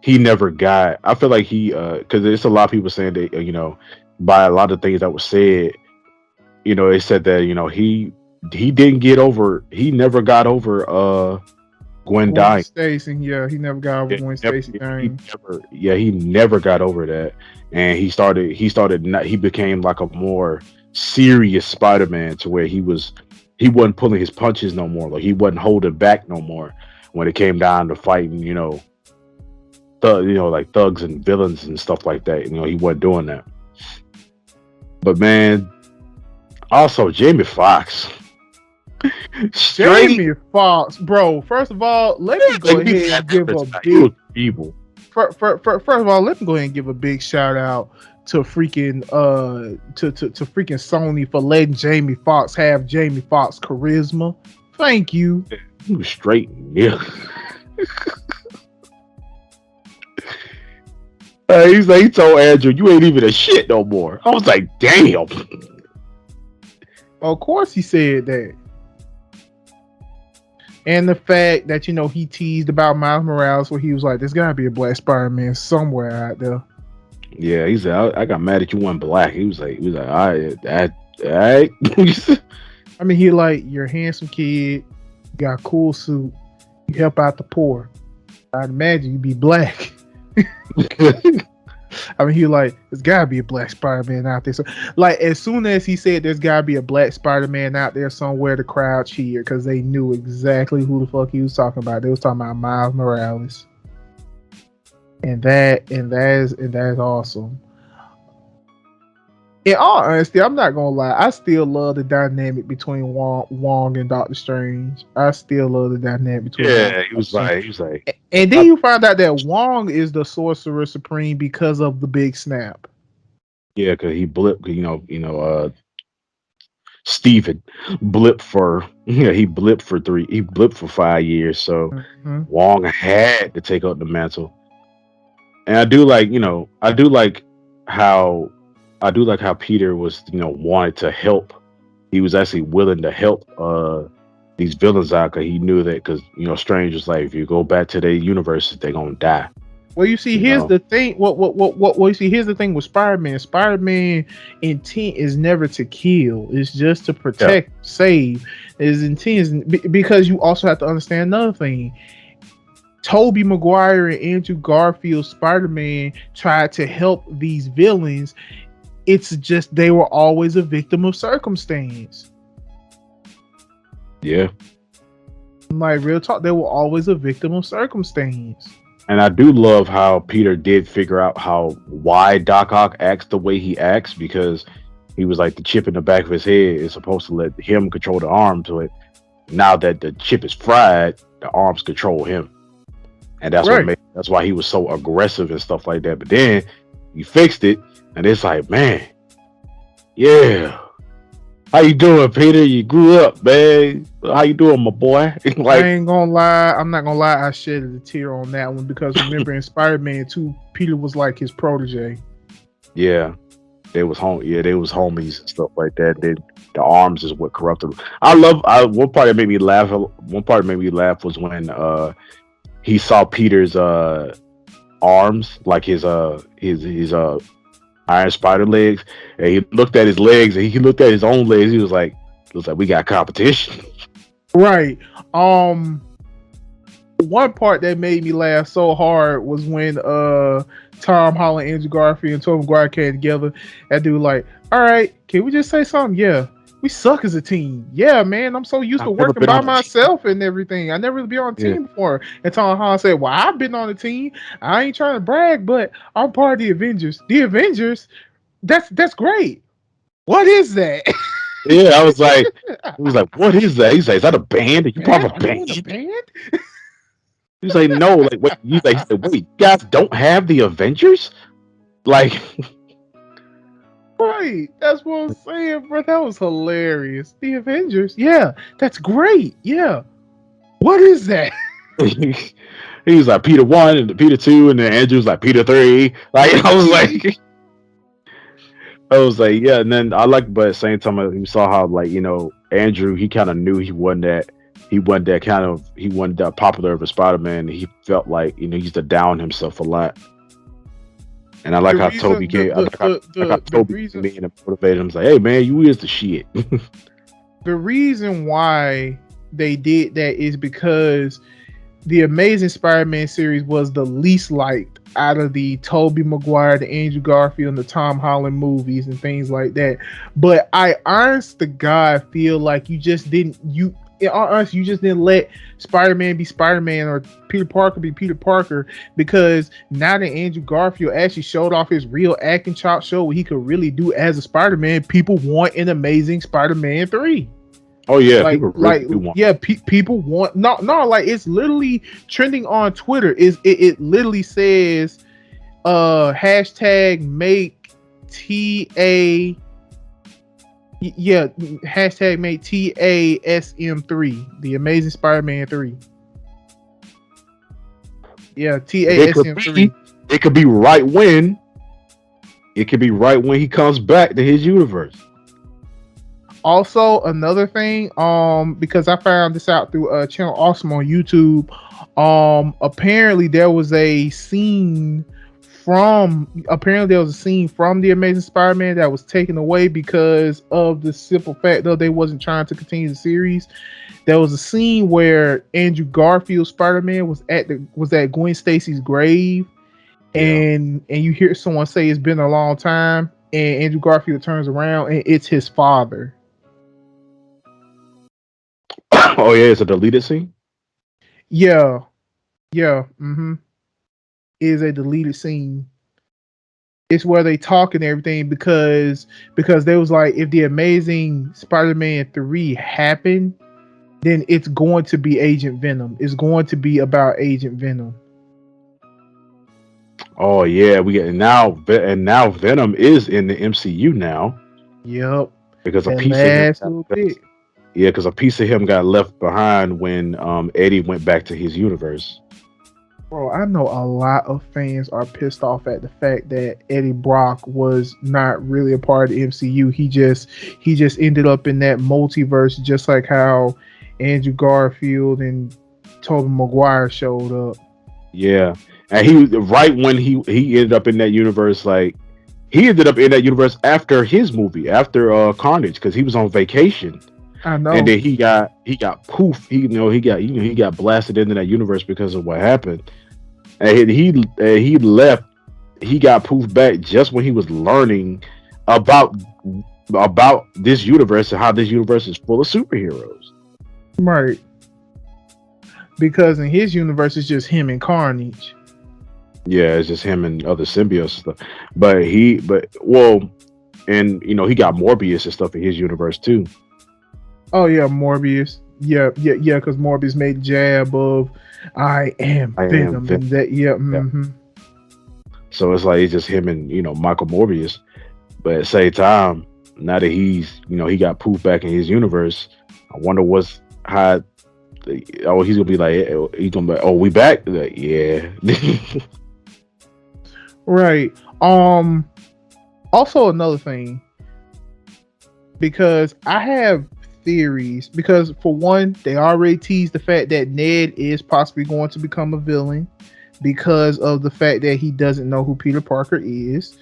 he never got. I feel like he because there's a lot of people saying that by a lot of things that was said, they said that he didn't get over. He never got over Gwen dying. Stacy, yeah, he never got over Gwen Stacy dying. He never got over that, and he became like a more serious Spider-Man to where he wasn't pulling his punches no more. Like he wasn't holding back no more when it came down to fighting, like thugs and villains and stuff like that. He wasn't doing that. But man, also Jamie Foxx. Jamie Foxx, bro. First of all, let me go ahead and give a big people. First of all, let me go ahead and give a big shout out to freaking to freaking Sony for letting Jamie Foxx have Jamie Foxx charisma. Thank you. He was straight, yeah. He told Andrew, "You ain't even a shit no more." I was like, "Damn." Of course, he said that. And the fact that he teased about Miles Morales, where he was like, "There's gotta be a black Spider-Man somewhere out there." Yeah, he said, "I got mad that you weren't black." He was like, "All right." I mean, he like, "You're a handsome kid. You got a cool suit. You help out the poor. I'd imagine you'd be black." I mean, he like, "There's gotta be a black Spider-Man out there." So, like, as soon as he said there's gotta be a black Spider-Man out there somewhere, the crowd cheered because they knew exactly who the fuck he was talking about. They was talking about Miles Morales, and that is awesome. In all honesty, I'm not gonna lie. I still love the dynamic between Wong and Doctor Strange. I still love the dynamic between Wong Yeah, and Doctor Strange. he was like, And then I, you find out that Wong is the Sorcerer Supreme because of the big snap. yeah, because he blipped, Steven blipped for he blipped for 5 years. So Hmm. Wong had to take up the mantle. And how how Peter was, wanted to help. He was actually willing to help these villains out because he knew that because Strange was like, if you go back to their universes, they're gonna die. Well, you see, You here's know. the thing. What? Well, you see, here's the thing with Spider-Man. Spider-Man intent is never to kill. It's just to Yeah. protect, save. His intent is because you also have to understand another thing. Tobey Maguire and Andrew Garfield Spider-Man tried to help these villains. It's just they were always a victim of circumstance. Yeah. Like real talk, they were always a victim of circumstance. And I do love how Peter did figure out why Doc Ock acts the way he acts because he was like the chip in the back of his head is supposed to let him control the arm to it. Now that the chip is fried, the arms control him. And Right. that's why he was so aggressive and stuff like that. But then he fixed it and it's like, man, yeah. How you doing, Peter? You grew up, man. How you doing, my boy? I Like, ain't gonna lie. I'm not gonna lie. I shedded a tear on that one because remember in Spider-Man 2, Peter was like his protege. yeah, they was home. Yeah, they was homies and stuff like that. Then the arms is what corrupted them. One part that made me laugh. One part that made me laugh was when he saw Peter's arms, like his Iron Spider legs, and he looked at his legs and he looked at his own legs. He was like, we got competition. Right. One part that made me laugh so hard was when Tom Holland, Andrew Garfield, and Tobey Maguire came together. That dude like, all right, can we just say something? Yeah. We suck as a team. Yeah, man. I'm so used to I've never working been by on a team. myself and everything. I never really been on a Yeah. team before. And Tom Holland said, well, I've been on a team. I ain't trying to brag, but I'm part of the Avengers. The Avengers? That's great. What is that? Yeah, he was like, what is that? He's like, is that a band? Are you part Man, of a are you in band? a band? He's like, no, like wait, he said, wait, you guys don't have the Avengers? Like, Right. That's what I'm saying, bro. That was hilarious. The Avengers. Yeah, that's great. Yeah. What is that? he was like Peter 1 and Peter 2, and then Andrew's like Peter 3. Like I was like, yeah, and then but at the same time, you saw how Andrew, he kind of knew he wasn't that popular of a Spider-Man. He felt like he used to down himself a lot. And I like The how reason Toby came. I like how the Toby came reason in and motivated him. He's like, hey man, you is the shit. the reason why they did that is because the Amazing Spider-Man series was the least liked out of the Tobey Maguire, the Andrew Garfield, and the Tom Holland movies and things like that. But I honest to God feel like you just didn't you just didn't let Spider-Man be Spider-Man or Peter Parker be Peter Parker because now that Andrew Garfield actually showed off his real acting chop show what he could really do as a Spider-Man, people want an Amazing Spider-Man 3. Oh yeah, people really do want. Yeah, people want like it's literally trending on Twitter. It literally says hashtag make ta yeah hashtag make TASM3 the Amazing Spider-Man 3. Yeah, TASM3. It could be right when. It could be right when he comes back to his universe. Also, another thing, because I found this out through channel Awesome on YouTube. Apparently there was a scene from the Amazing Spider-Man that was taken away because of the simple fact that they wasn't trying to continue the series. There was a scene where Andrew Garfield Spider-Man was at Gwen Stacy's grave, and you hear someone say it's been a long time, and Andrew Garfield turns around and it's his father. Oh yeah, it's a deleted scene. Yeah, yeah, is a deleted scene. It's where they talk and everything because they was like, if the Amazing Spider-Man 3 happened, then it's going to be Agent Venom. It's going to be about Agent Venom. Oh yeah, we get and now Venom is in the MCU now Yep. because a That piece of him last got little left. bit. Yeah, because a piece of him got left behind when Eddie went back to his universe. Bro, I know a lot of fans are pissed off at the fact that Eddie Brock was not really a part of the MCU. He just ended up in that multiverse, just like how Andrew Garfield and Tobey Maguire showed up. Yeah, and he right when he ended up in that universe, like he ended up in that universe after his movie, after Carnage, because he was on vacation, I and know. then he got poof, he got blasted into that universe because of what happened, and he left, he got poofed back just when he was learning about this universe and how this universe is full of superheroes. Right. Because in his universe it's just him and Carnage. Yeah, it's just him and other symbiotes and stuff. But and he got Morbius and stuff in his universe too. Oh yeah, Morbius. Yeah, because Morbius made jab of I am I am Venom Venom. and that yeah, Yeah. mm-hmm. So it's like it's just him and Michael Morbius. But at the same time, now that he got poofed back in his universe, I wonder what's how. Oh, he's gonna be like, oh, we back? Like, yeah. Right. Also another thing, because I have theories, because for one, they already teased the fact that Ned is possibly going to become a villain because of the fact that he doesn't know who Peter Parker is.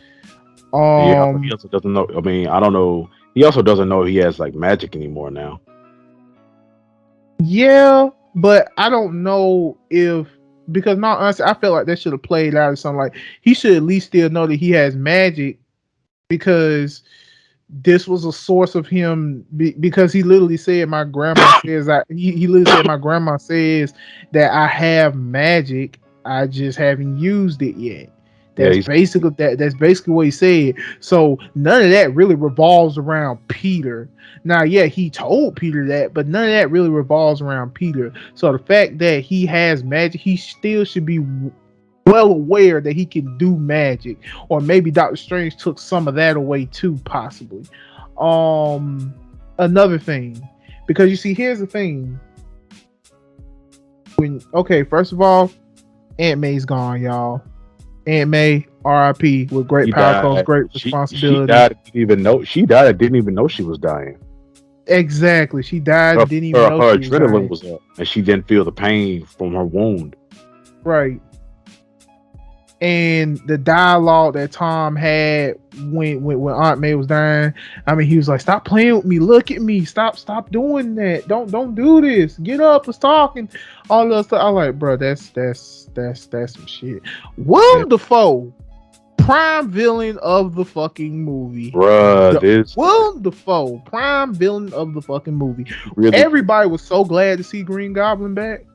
Yeah, he also doesn't know. I mean, I don't know. He also doesn't know he has like magic anymore now. Yeah, but I don't know if, because not honestly, I felt like that should have played out or something. Like he should at least still know that he has magic, because this was a source of him, because he literally said my grandma says he literally said my grandma says that I have magic, I just haven't used it yet. Yeah, That's basically what he said. So none of that really revolves around Peter. Now, yeah, he told Peter that, but none of that really revolves around Peter. So the fact that he has magic, he still should be well aware that he can do magic. Or maybe Doctor Strange took some of that away too, possibly. Another thing, because you see, here's the thing. First of all, Aunt May's gone, y'all. Aunt May, R.I.P. With great she power comes died. great She responsibility. died. Didn't even know she died. And didn't even know she was dying. Exactly. She died Her, and didn't even her, know her she was adrenaline dying. was up, and she didn't feel the pain from her wound. Right. And the dialogue that Tom had when Aunt May was dying, I mean, he was like, "Stop playing with me. Look at me. Stop doing that. Don't do this. Get up. Let's talk." And all that stuff. I'm like, bro, that's some shit. Willem Dafoe, prime villain of the fucking movie. Bruh, this Willem Dafoe, prime villain of the fucking movie. really, Everybody was so glad to see Green Goblin back.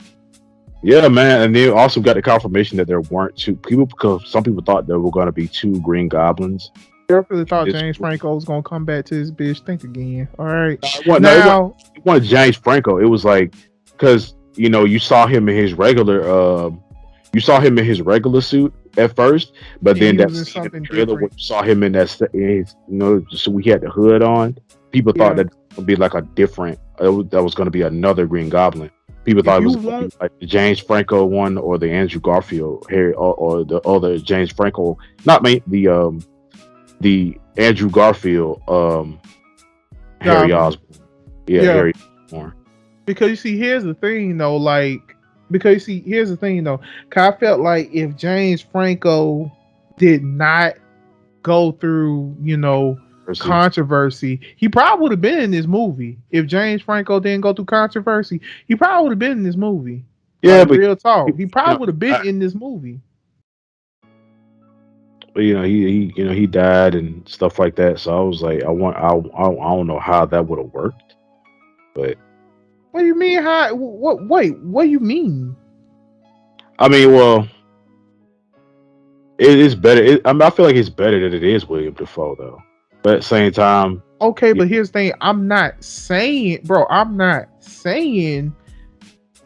yeah, man. And they also got the confirmation that there weren't two people, because some people thought there were going to be two Green Goblins. I really thought This James Franco was gonna come back to his bitch. Think again. All right. no, Now, it wasn't James Franco. It was like, because you saw him in his regular suit at first, but yeah, then he that was in scene in the something trailer where different. you saw him in that so we had the hood on. People thought Yeah. that would be like a different. That was going to be another Green Goblin. People If thought it you was going to want, be like the James Franco one or the Andrew Garfield Harry, or the other James Franco, not me, the Andrew Garfield Harry Goblin. Osborn. Yeah, Yeah. Harry Osborn. Because you see, here's the thing though. Here's the thing though. 'Cause I felt like if James Franco did not go through, controversy, he probably would have been in this movie. If James Franco didn't go through controversy, he probably would have been in this movie. Yeah, Like but real talk, he you probably know, would have been in this movie. he died and stuff like that. So I was like, I don't know how that would have worked, but What do you mean? How? What? Wait. What do you mean? I mean, well, it is better. I mean, I feel like it's better than it is William Dafoe though. But at the same time, Okay, yeah, but here's the thing. I'm not saying, bro.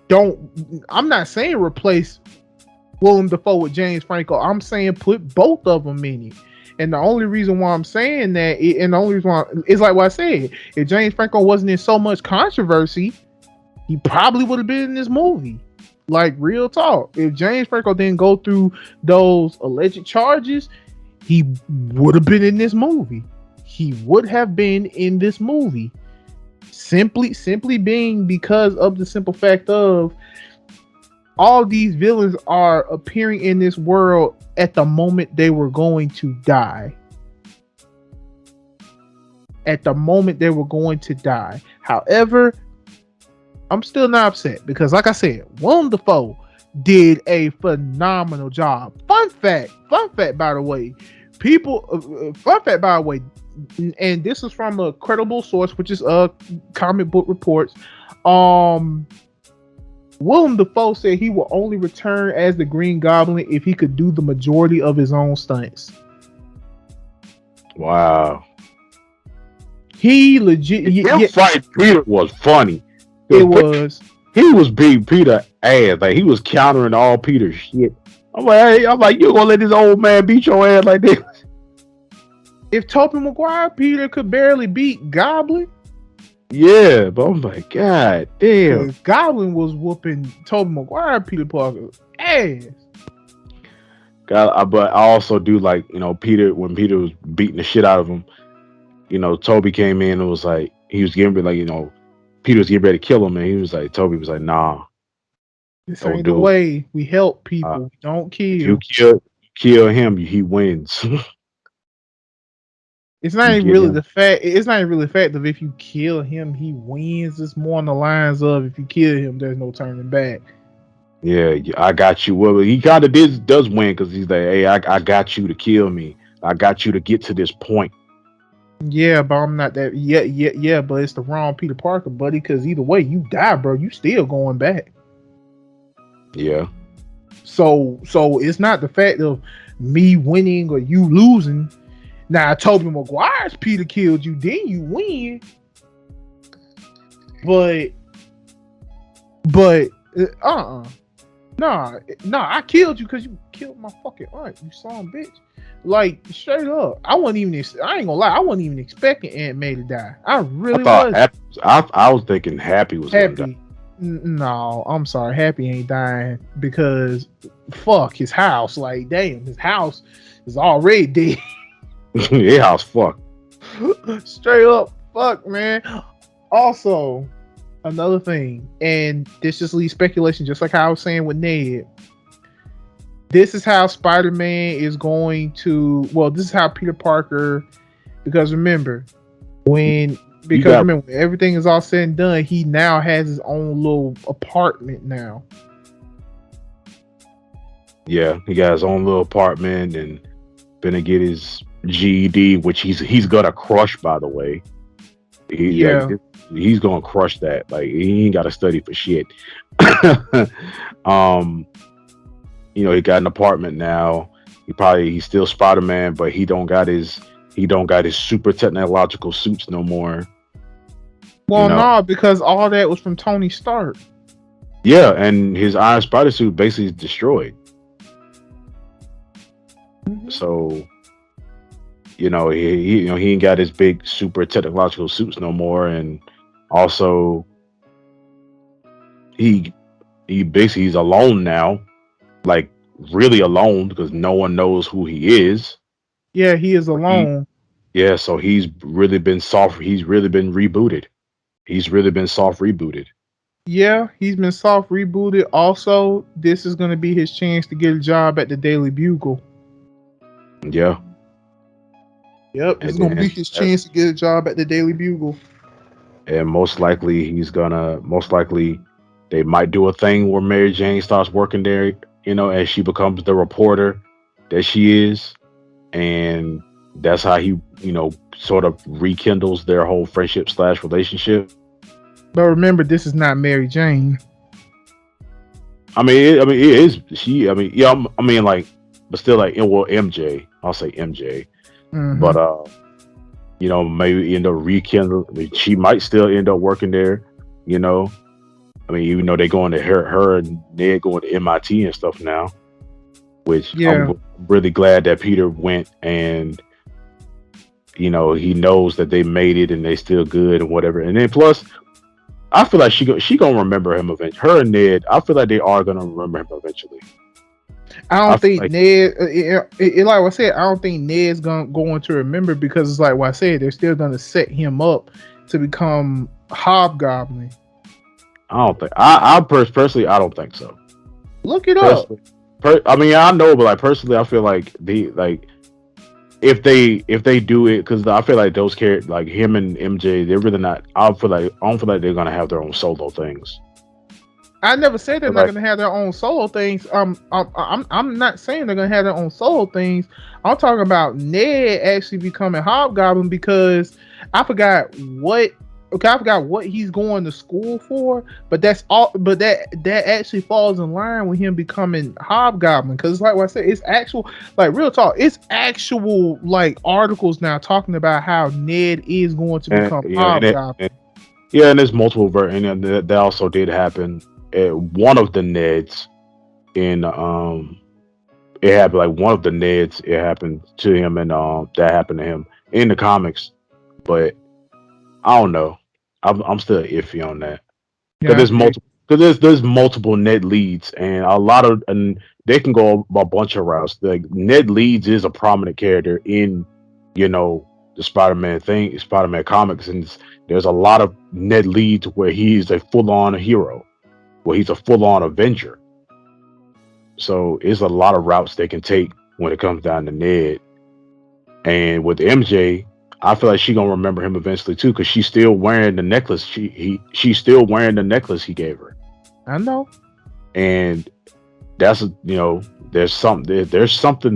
Don't. I'm not saying replace Willem Dafoe with James Franco. I'm saying put both of them in it. And the only reason why I'm saying that, and the only reason why, is like what I said. If James Franco wasn't in so much controversy, he probably would have been in this movie. Like, real talk. If James Franco didn't go through those alleged charges, he would have been in this movie. He would have been in this movie. Simply being because of the simple fact of all these villains are appearing in this world at the moment they were going to die. At the moment they were going to die. However, I'm still not upset because, like I said, Willem Dafoe did a phenomenal job. Fun fact, by the way, and this is from a credible source, which is Comic Book Reports. Willem Dafoe said he will only return as the Green Goblin if he could do the majority of his own stunts. wow. He legit. Him fighting Peter was funny. It was. He was beating Peter ass. Like, he was countering all Peter's shit. I'm like, you gonna let this old man beat your ass like this? If Tobey Maguire Peter could barely beat Goblin. Yeah, but I'm like, God damn. Goblin was whooping Tobey Maguire Peter Parker's ass. God, but I also do like, Peter, when Peter was beating the shit out of him, Toby came in and was like, he was getting ready, like, Peter was getting ready to kill him, and he was like, Toby was like, nah. This ain't the way. We help people. Don't kill. If you kill him, he wins. It's not even really the fact. It's not even really the fact of if you kill him, he wins. It's more on the lines of if you kill him, there's no turning back. Yeah, I got you. Well, he kind of does win because he's like, hey, I got you to kill me. I got you to get to this point. Yeah, but I'm not that. Yeah. But it's the wrong Peter Parker, buddy. Because either way, you die, bro. You still going back. Yeah. So it's not the fact of me winning or you losing. Now, Tobey Maguire's Peter killed you, then you win. But nah, I killed you because you killed my fucking aunt, you son bitch. Like, straight up, I ain't gonna lie, I wasn't even expecting Aunt May to die. I really was. I was thinking Happy was Happy. Gonna die. No, I'm sorry, Happy ain't dying because fuck his house. Like, damn, his house is already dead. His house fuck. Straight up fuck, man. Also, another thing, and this just leaves speculation, just like how I was saying with Ned. This is how Spider-Man is going to. Well, this is how Peter Parker. Because remember, when everything is all said and done, he now has his own little apartment now. Yeah, he got his own little apartment and gonna get his GED, which he's gonna crush. By the way, he's gonna crush that. Like, he ain't got to study for shit. He got an apartment now. He's still Spider-Man, but he don't got his super technological suits no more. Well, no, because all that was from Tony Stark. Yeah, and his Iron Spider suit basically is destroyed. Mm-hmm. So, he ain't got his big super technological suits no more, and also he's alone now. Like, really alone, because no one knows who he is. Yeah, he is alone. So he's really been rebooted. Yeah, he's been soft rebooted. Also, this is going to be his chance to get a job at the Daily Bugle. Yeah. Yep, it's going to be his chance to get a job at the Daily Bugle. And most likely they might do a thing where Mary Jane starts working there, as she becomes the reporter that she is. And that's how he, sort of rekindles their whole friendship / relationship. But remember, this is not Mary Jane. It is she. Like, but still like well MJ. I'll say MJ, but Mm-hmm. you know, maybe end up rekindle. I mean, she might still end up working there. You know, I mean, even though they going to her and Ned going to MIT and stuff now, which Yeah. I'm really glad that Peter went and you know he knows that they made it and they still good and whatever. And then plus, I feel like she gonna remember him eventually. Her and Ned, I feel like they are gonna remember him eventually. I I don't feel think like Ned. Like I said, I don't think Ned's going to remember because it's like what I said. They're still going to set him up to become Hobgoblin. I don't think I personally I don't think so. Look it up. Personally, I mean I know, but like personally, I feel like the like if they do it because I feel like those characters like him and MJ, they're really not. I don't feel like they're gonna have their own solo things. I never I said they're feel not like going to have their own solo things. I'm not saying they're going to have their own solo things. I'm talking about Ned actually becoming Hobgoblin because I forgot what. Okay, I forgot what he's going to school for, but that's all. But that actually falls in line with him becoming Hobgoblin because, like what I said, it's actual, like real talk. It's actual like articles now talking about how Ned is going to and, become yeah, Hobgoblin. yeah, and there's multiple and that also did happen. One of the Neds in it happened like one of the Neds. It happened to him, and that happened to him in the comics. But I don't know. I'm still iffy on that because Yeah, I feel. there's multiple Ned leads, and a lot of and they can go a bunch of routes. Like Ned Leeds is a prominent character in you know the Spider-Man comics, and there's a lot of Ned Leeds where he's a full-on hero, where he's a full-on Avenger. So it's a lot of routes they can take when it comes down to Ned. And with MJ, I feel like she gonna remember him eventually too, because she's still wearing the necklace. She's still wearing the necklace he gave her, I know. and that's you know there's something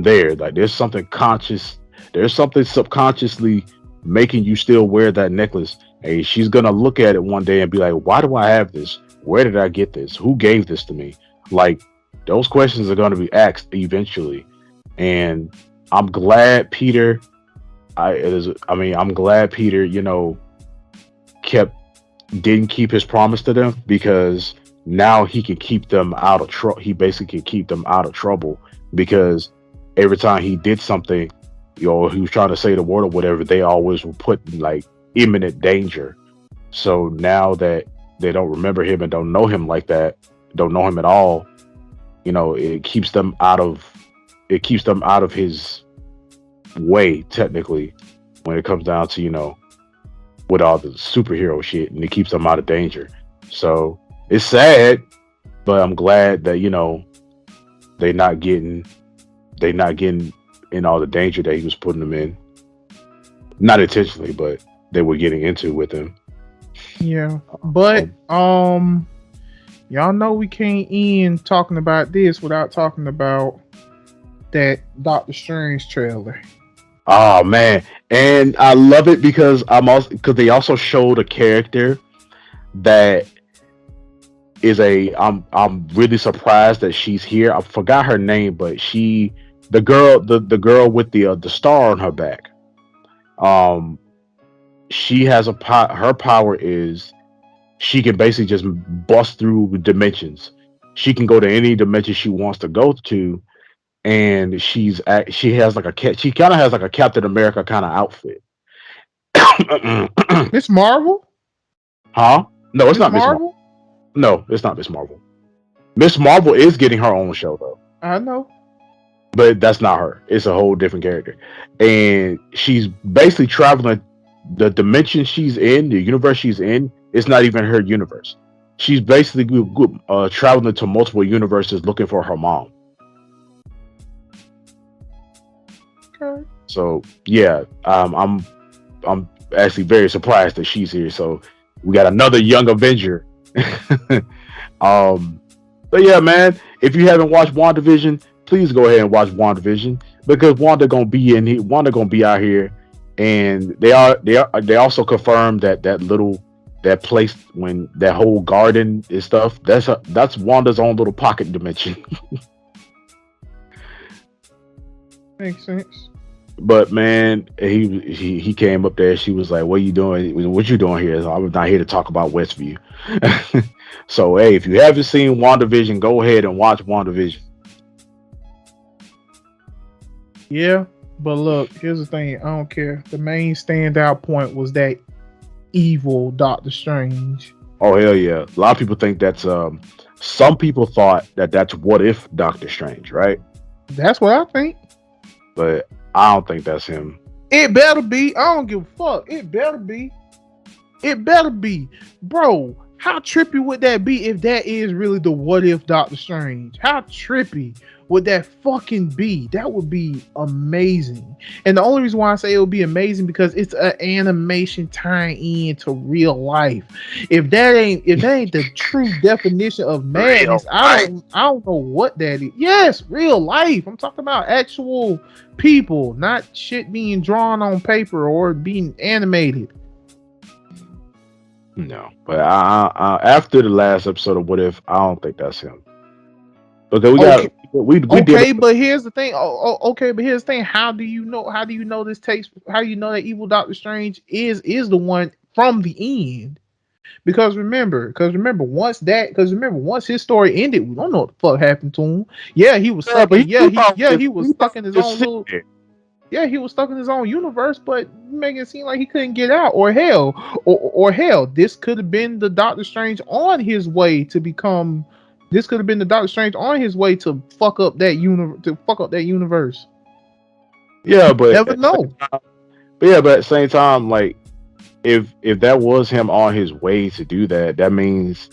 there. Like there's something conscious. There's something subconsciously making you still wear that necklace. And she's gonna look at it one day and be like, "Why do I have this? Where did I get this? Who gave this to me?" Like those questions are gonna be asked eventually, and I'm glad Peter I mean, I'm glad Peter, you know, kept didn't keep his promise to them because now he can keep them out of trouble. He basically can keep them out of trouble because every time he did something, you know, he was trying to say the word or whatever, they always were put in like imminent danger. So now that they don't remember him and don't know him like that, don't know him at all, you know, it keeps them out of his way technically when it comes down to with all the superhero shit, and it keeps them out of danger. So it's sad, but I'm glad that they not getting they not getting in all the danger that he was putting them in, not intentionally, but they were getting into with him. Yeah, but y'all know we can't end talking about this without talking about that Doctor Strange trailer. Oh man, and I love it because they also showed a character that is I'm really surprised that she's here. I forgot her name, but the girl with the star on her back. Um, she has her power is she can basically just bust through dimensions. She can go to any dimension she wants to go to, and she has like she kind of has like a Captain America kind of outfit. Miss Marvel? Huh? No, it's Miss not Miss Marvel. Marvel? No, it's not Miss Marvel. Miss Marvel is getting her own show though, I know. but that's not her. It's a whole different character, and she's basically traveling the dimension she's in, the universe she's in. It's not even her universe. She's basically traveling to multiple universes looking for her mom. Okay. So yeah, I'm actually very surprised that she's here. So we got another young Avenger. um, but yeah, man, if you haven't watched WandaVision, please go ahead and watch WandaVision because Wanda gonna be out here, and they also confirmed that place when that whole garden and stuff that's Wanda's own little pocket dimension. Makes sense. But man, he came up there. She was like, "What you doing? What you doing here?" So, I'm not here to talk about Westview. So hey, if you haven't seen WandaVision, go ahead and watch WandaVision. Yeah, but look, here's the thing. I don't care. The main standout point was that evil Doctor Strange. Oh hell yeah! A lot of people think that's some people thought that that's What If Doctor Strange, right? That's what I think. But I don't think that's him. It better be. I don't give a fuck. It better be. It better be. Bro, how trippy would that be if that is really the What If Doctor Strange? How trippy would that fucking be? That would be amazing. And the only reason why I say it would be amazing because it's an animation tying in to real life. If that ain't the true definition of madness, I don't know what that is. Yes, real life. I'm talking about actual people, not shit being drawn on paper or being animated. No, but after the last episode of What If, I don't think that's him. Because we got Okay, we did. okay, but here's the thing. Okay, but here's the thing. How do you know? How do you know this takes? How do you know that evil Doctor Strange is the one from the end? Once his story ended, we don't know what the fuck happened to him. Yeah, he was Yeah, stuck but in. He was he stuck thought in his just own sit little. there. Yeah, he was stuck in his own universe, but making it seem like he couldn't get out. Or hell, this could have been the Doctor Strange on his way to become. This could have been the Doctor Strange on his way to fuck up that universe. To fuck up that universe. Yeah, but Never know. but at the same time, like if that was him on his way to do that, that means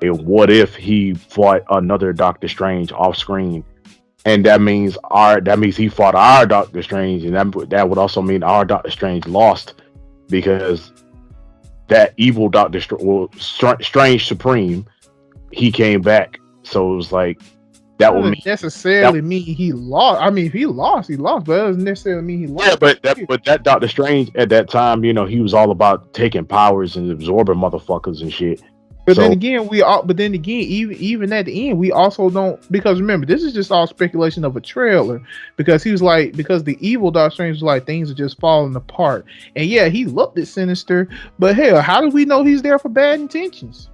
what if he fought another Doctor Strange off screen, and that means he fought our Doctor Strange, and that would also mean our Doctor Strange lost because that evil Strange Supreme, he came back. So it was like that would Doesn't mean that. necessarily mean he lost. I mean, if he lost, he lost, but it doesn't necessarily mean he Yeah, lost. but that Doctor Strange at that time, he was all about taking powers and absorbing motherfuckers and shit. But then So again, even at the end, we also don't, because remember, this is just all speculation of a trailer. Because he was like, because the evil Doctor Strange was like, things are just falling apart, and yeah, he looked at Sinister, but hell, how do we know he's there for bad intentions?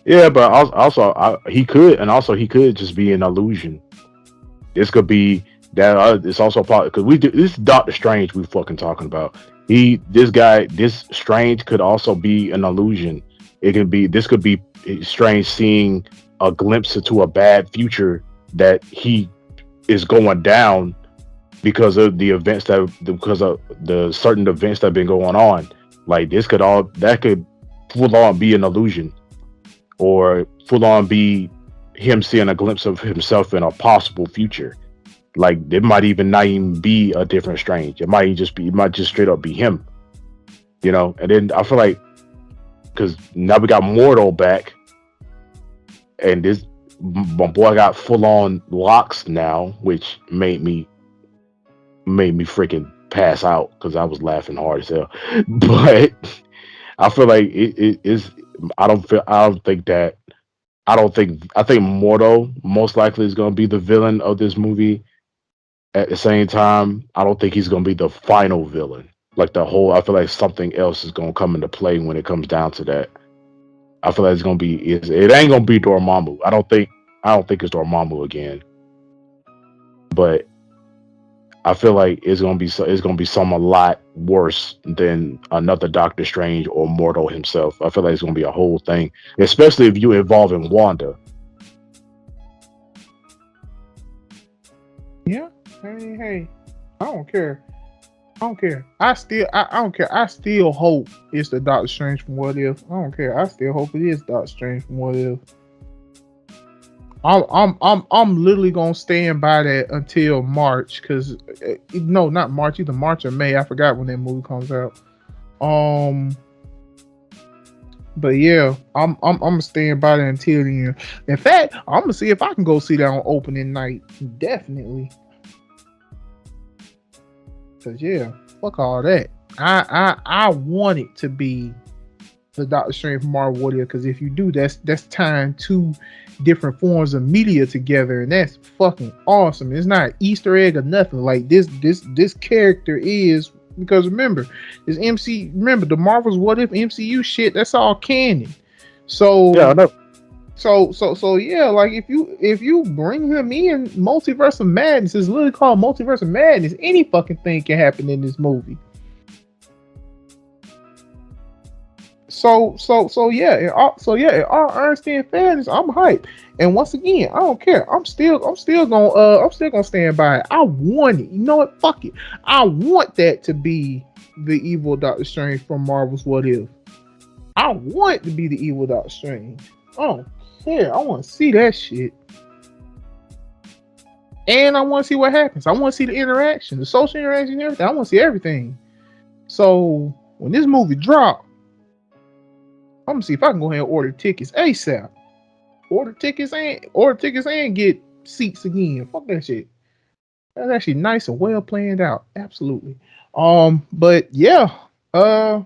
yeah, but he could just be an illusion. This could be that. It's also part because this is Doctor Strange we fucking talking about. This Strange could also be an illusion. This could be Strange seeing a glimpse into a bad future that he is going down because of the certain events that have been going on. Like that could full on be an illusion, or full on be him seeing a glimpse of himself in a possible future. Like it might even not even be a different Strange. It might just straight up be him. And then I feel like because now we got Mortal back, and my boy got full on locks now, which made me freaking pass out because I was laughing hard as hell. But I feel like it is. I don't feel. I don't think that. I don't think. I think Mortal most likely is going to be the villain of this movie. At the same time, I don't think he's going to be the final villain. Like the whole. I feel like something else is going to come into play when it comes down to that. I feel like it's going to be. It ain't going to be Dormammu. I don't think. I don't think it's Dormammu again. But I feel like it's gonna be something a lot worse than another Doctor Strange or Mortal himself. I feel like it's gonna be a whole thing, especially if you involve in Wanda. Yeah. Hey, I don't care. I don't care. I don't care. I still hope it's the Doctor Strange from What If. I don't care. I still hope it is Doctor Strange from What If. I'm literally gonna stand by that until March, because no, not March, either March or May. I forgot when that movie comes out. But yeah, I'm gonna stand by that until the end. In fact, I'm gonna see if I can go see that on opening night. Definitely. Cause yeah, fuck all that. I want it to be the Doctor Strange from Marvel What If, because if you do, that's tying two different forms of media together, and that's fucking awesome. It's not Easter egg or nothing. Like this character is, because remember, remember the Marvel's What If MCU shit, that's all canon. So Yeah, I know. So yeah, like if you bring him in, Multiverse of Madness is literally called Multiverse of Madness. Any fucking thing can happen in this movie. So yeah, in all honesty and fairness, I'm hyped. And once again, I don't care. I'm still gonna stand by it. I want it. You know what? Fuck it. I want that to be the evil Doctor Strange from Marvel's What If. I want it to be the evil Doctor Strange. I don't care. I want to see that shit. And I want to see what happens. I want to see the interaction, the social interaction, and everything. I want to see everything. So when this movie drop, I'm gonna see if I can go ahead and order tickets ASAP. Order tickets and get seats again. Fuck that shit. That's actually nice and well planned out. Absolutely. But yeah, I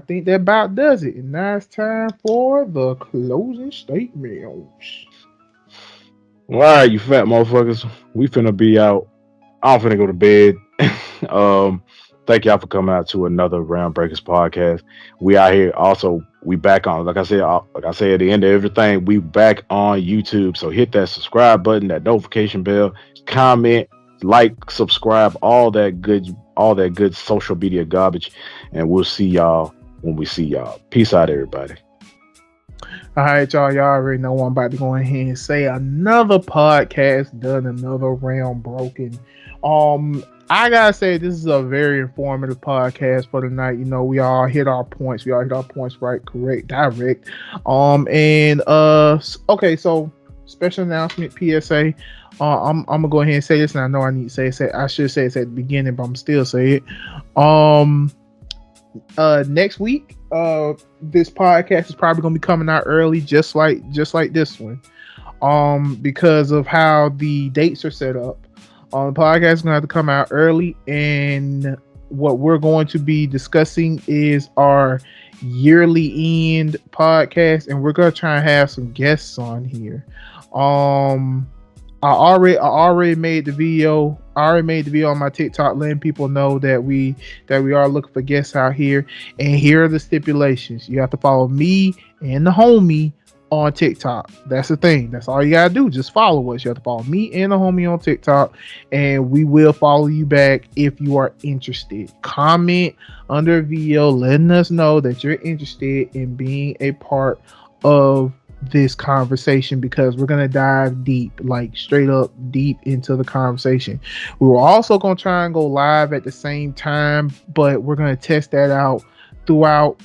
think that about does it. And now it's time for the closing statements. All right, you fat motherfuckers. We finna be out. I'm finna go to bed. Thank y'all for coming out to another RealmBreakers podcast. We out here. Also, we back on. Like I said at the end of everything, we back on YouTube. So hit that subscribe button, that notification bell, comment, like, subscribe, all that good social media garbage, and we'll see y'all when we see y'all. Peace out, everybody. All right, y'all already know what I'm about to go ahead and say. Another podcast done, another realm broken. I gotta say, this is a very informative podcast for tonight. You know, we all hit our points. Right, correct, direct. Okay, so special announcement, PSA. I'm gonna go ahead and say this, and I know I need to say I should say it at the beginning, but I'm still say it. Next week, this podcast is probably gonna be coming out early, just like this one. Because of how the dates are set up. The podcast is gonna have to come out early, and what we're going to be discussing is our yearly end podcast, and we're gonna try and have some guests on here. I already made the video. I already made the video on my TikTok, letting people know that we are looking for guests out here. And here are the stipulations: you have to follow me and the homie on TikTok. That's the thing. That's all you gotta do. Just follow us. You have to follow me and the homie on TikTok, and we will follow you back if you are interested. Comment under a video letting us know that you're interested in being a part of this conversation, because we're gonna dive deep, like straight up deep into the conversation. We were also gonna try and go live at the same time, but we're gonna test that out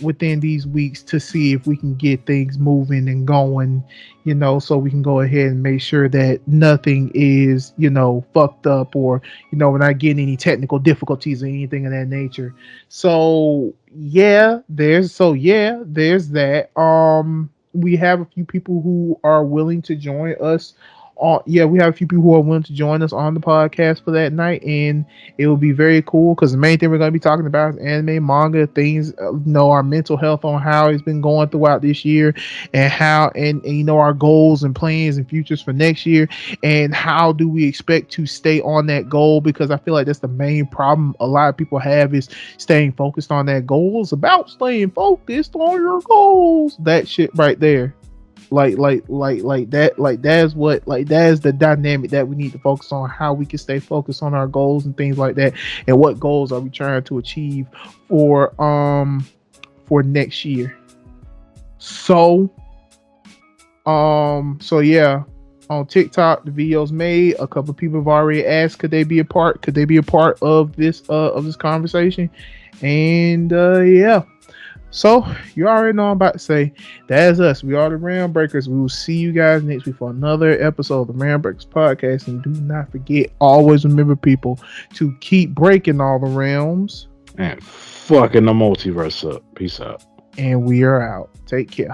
within these weeks to see if we can get things moving and going, you know, so we can go ahead and make sure that nothing is, you know, fucked up, or, you know, we're not getting any technical difficulties or anything of that nature. So yeah, there's that. We have a few people who are willing to join us. We have a few people who are willing to join us on the podcast for that night, and it will be very cool, because the main thing we're going to be talking about is anime, manga, things, you know, our mental health on how it's been going throughout this year, and how, and you know, our goals and plans and futures for next year, and how do we expect to stay on that goal, because I feel like that's the main problem a lot of people have, is staying focused on that goal. It's about staying focused on your goals. That shit right there. That is the dynamic that we need to focus on, how we can stay focused on our goals and things like that, and what goals are we trying to achieve for next year. So yeah, on TikTok the video's made. A couple of people have already asked could they be a part of this conversation, and yeah. So you already know what I'm about to say. That's us. We are the RealmBreakers. We will see you guys next week for another episode of the RealmBreakers podcast. And do not forget, always remember, people, to keep breaking all the realms and fucking the multiverse up. Peace out. And we are out. Take care.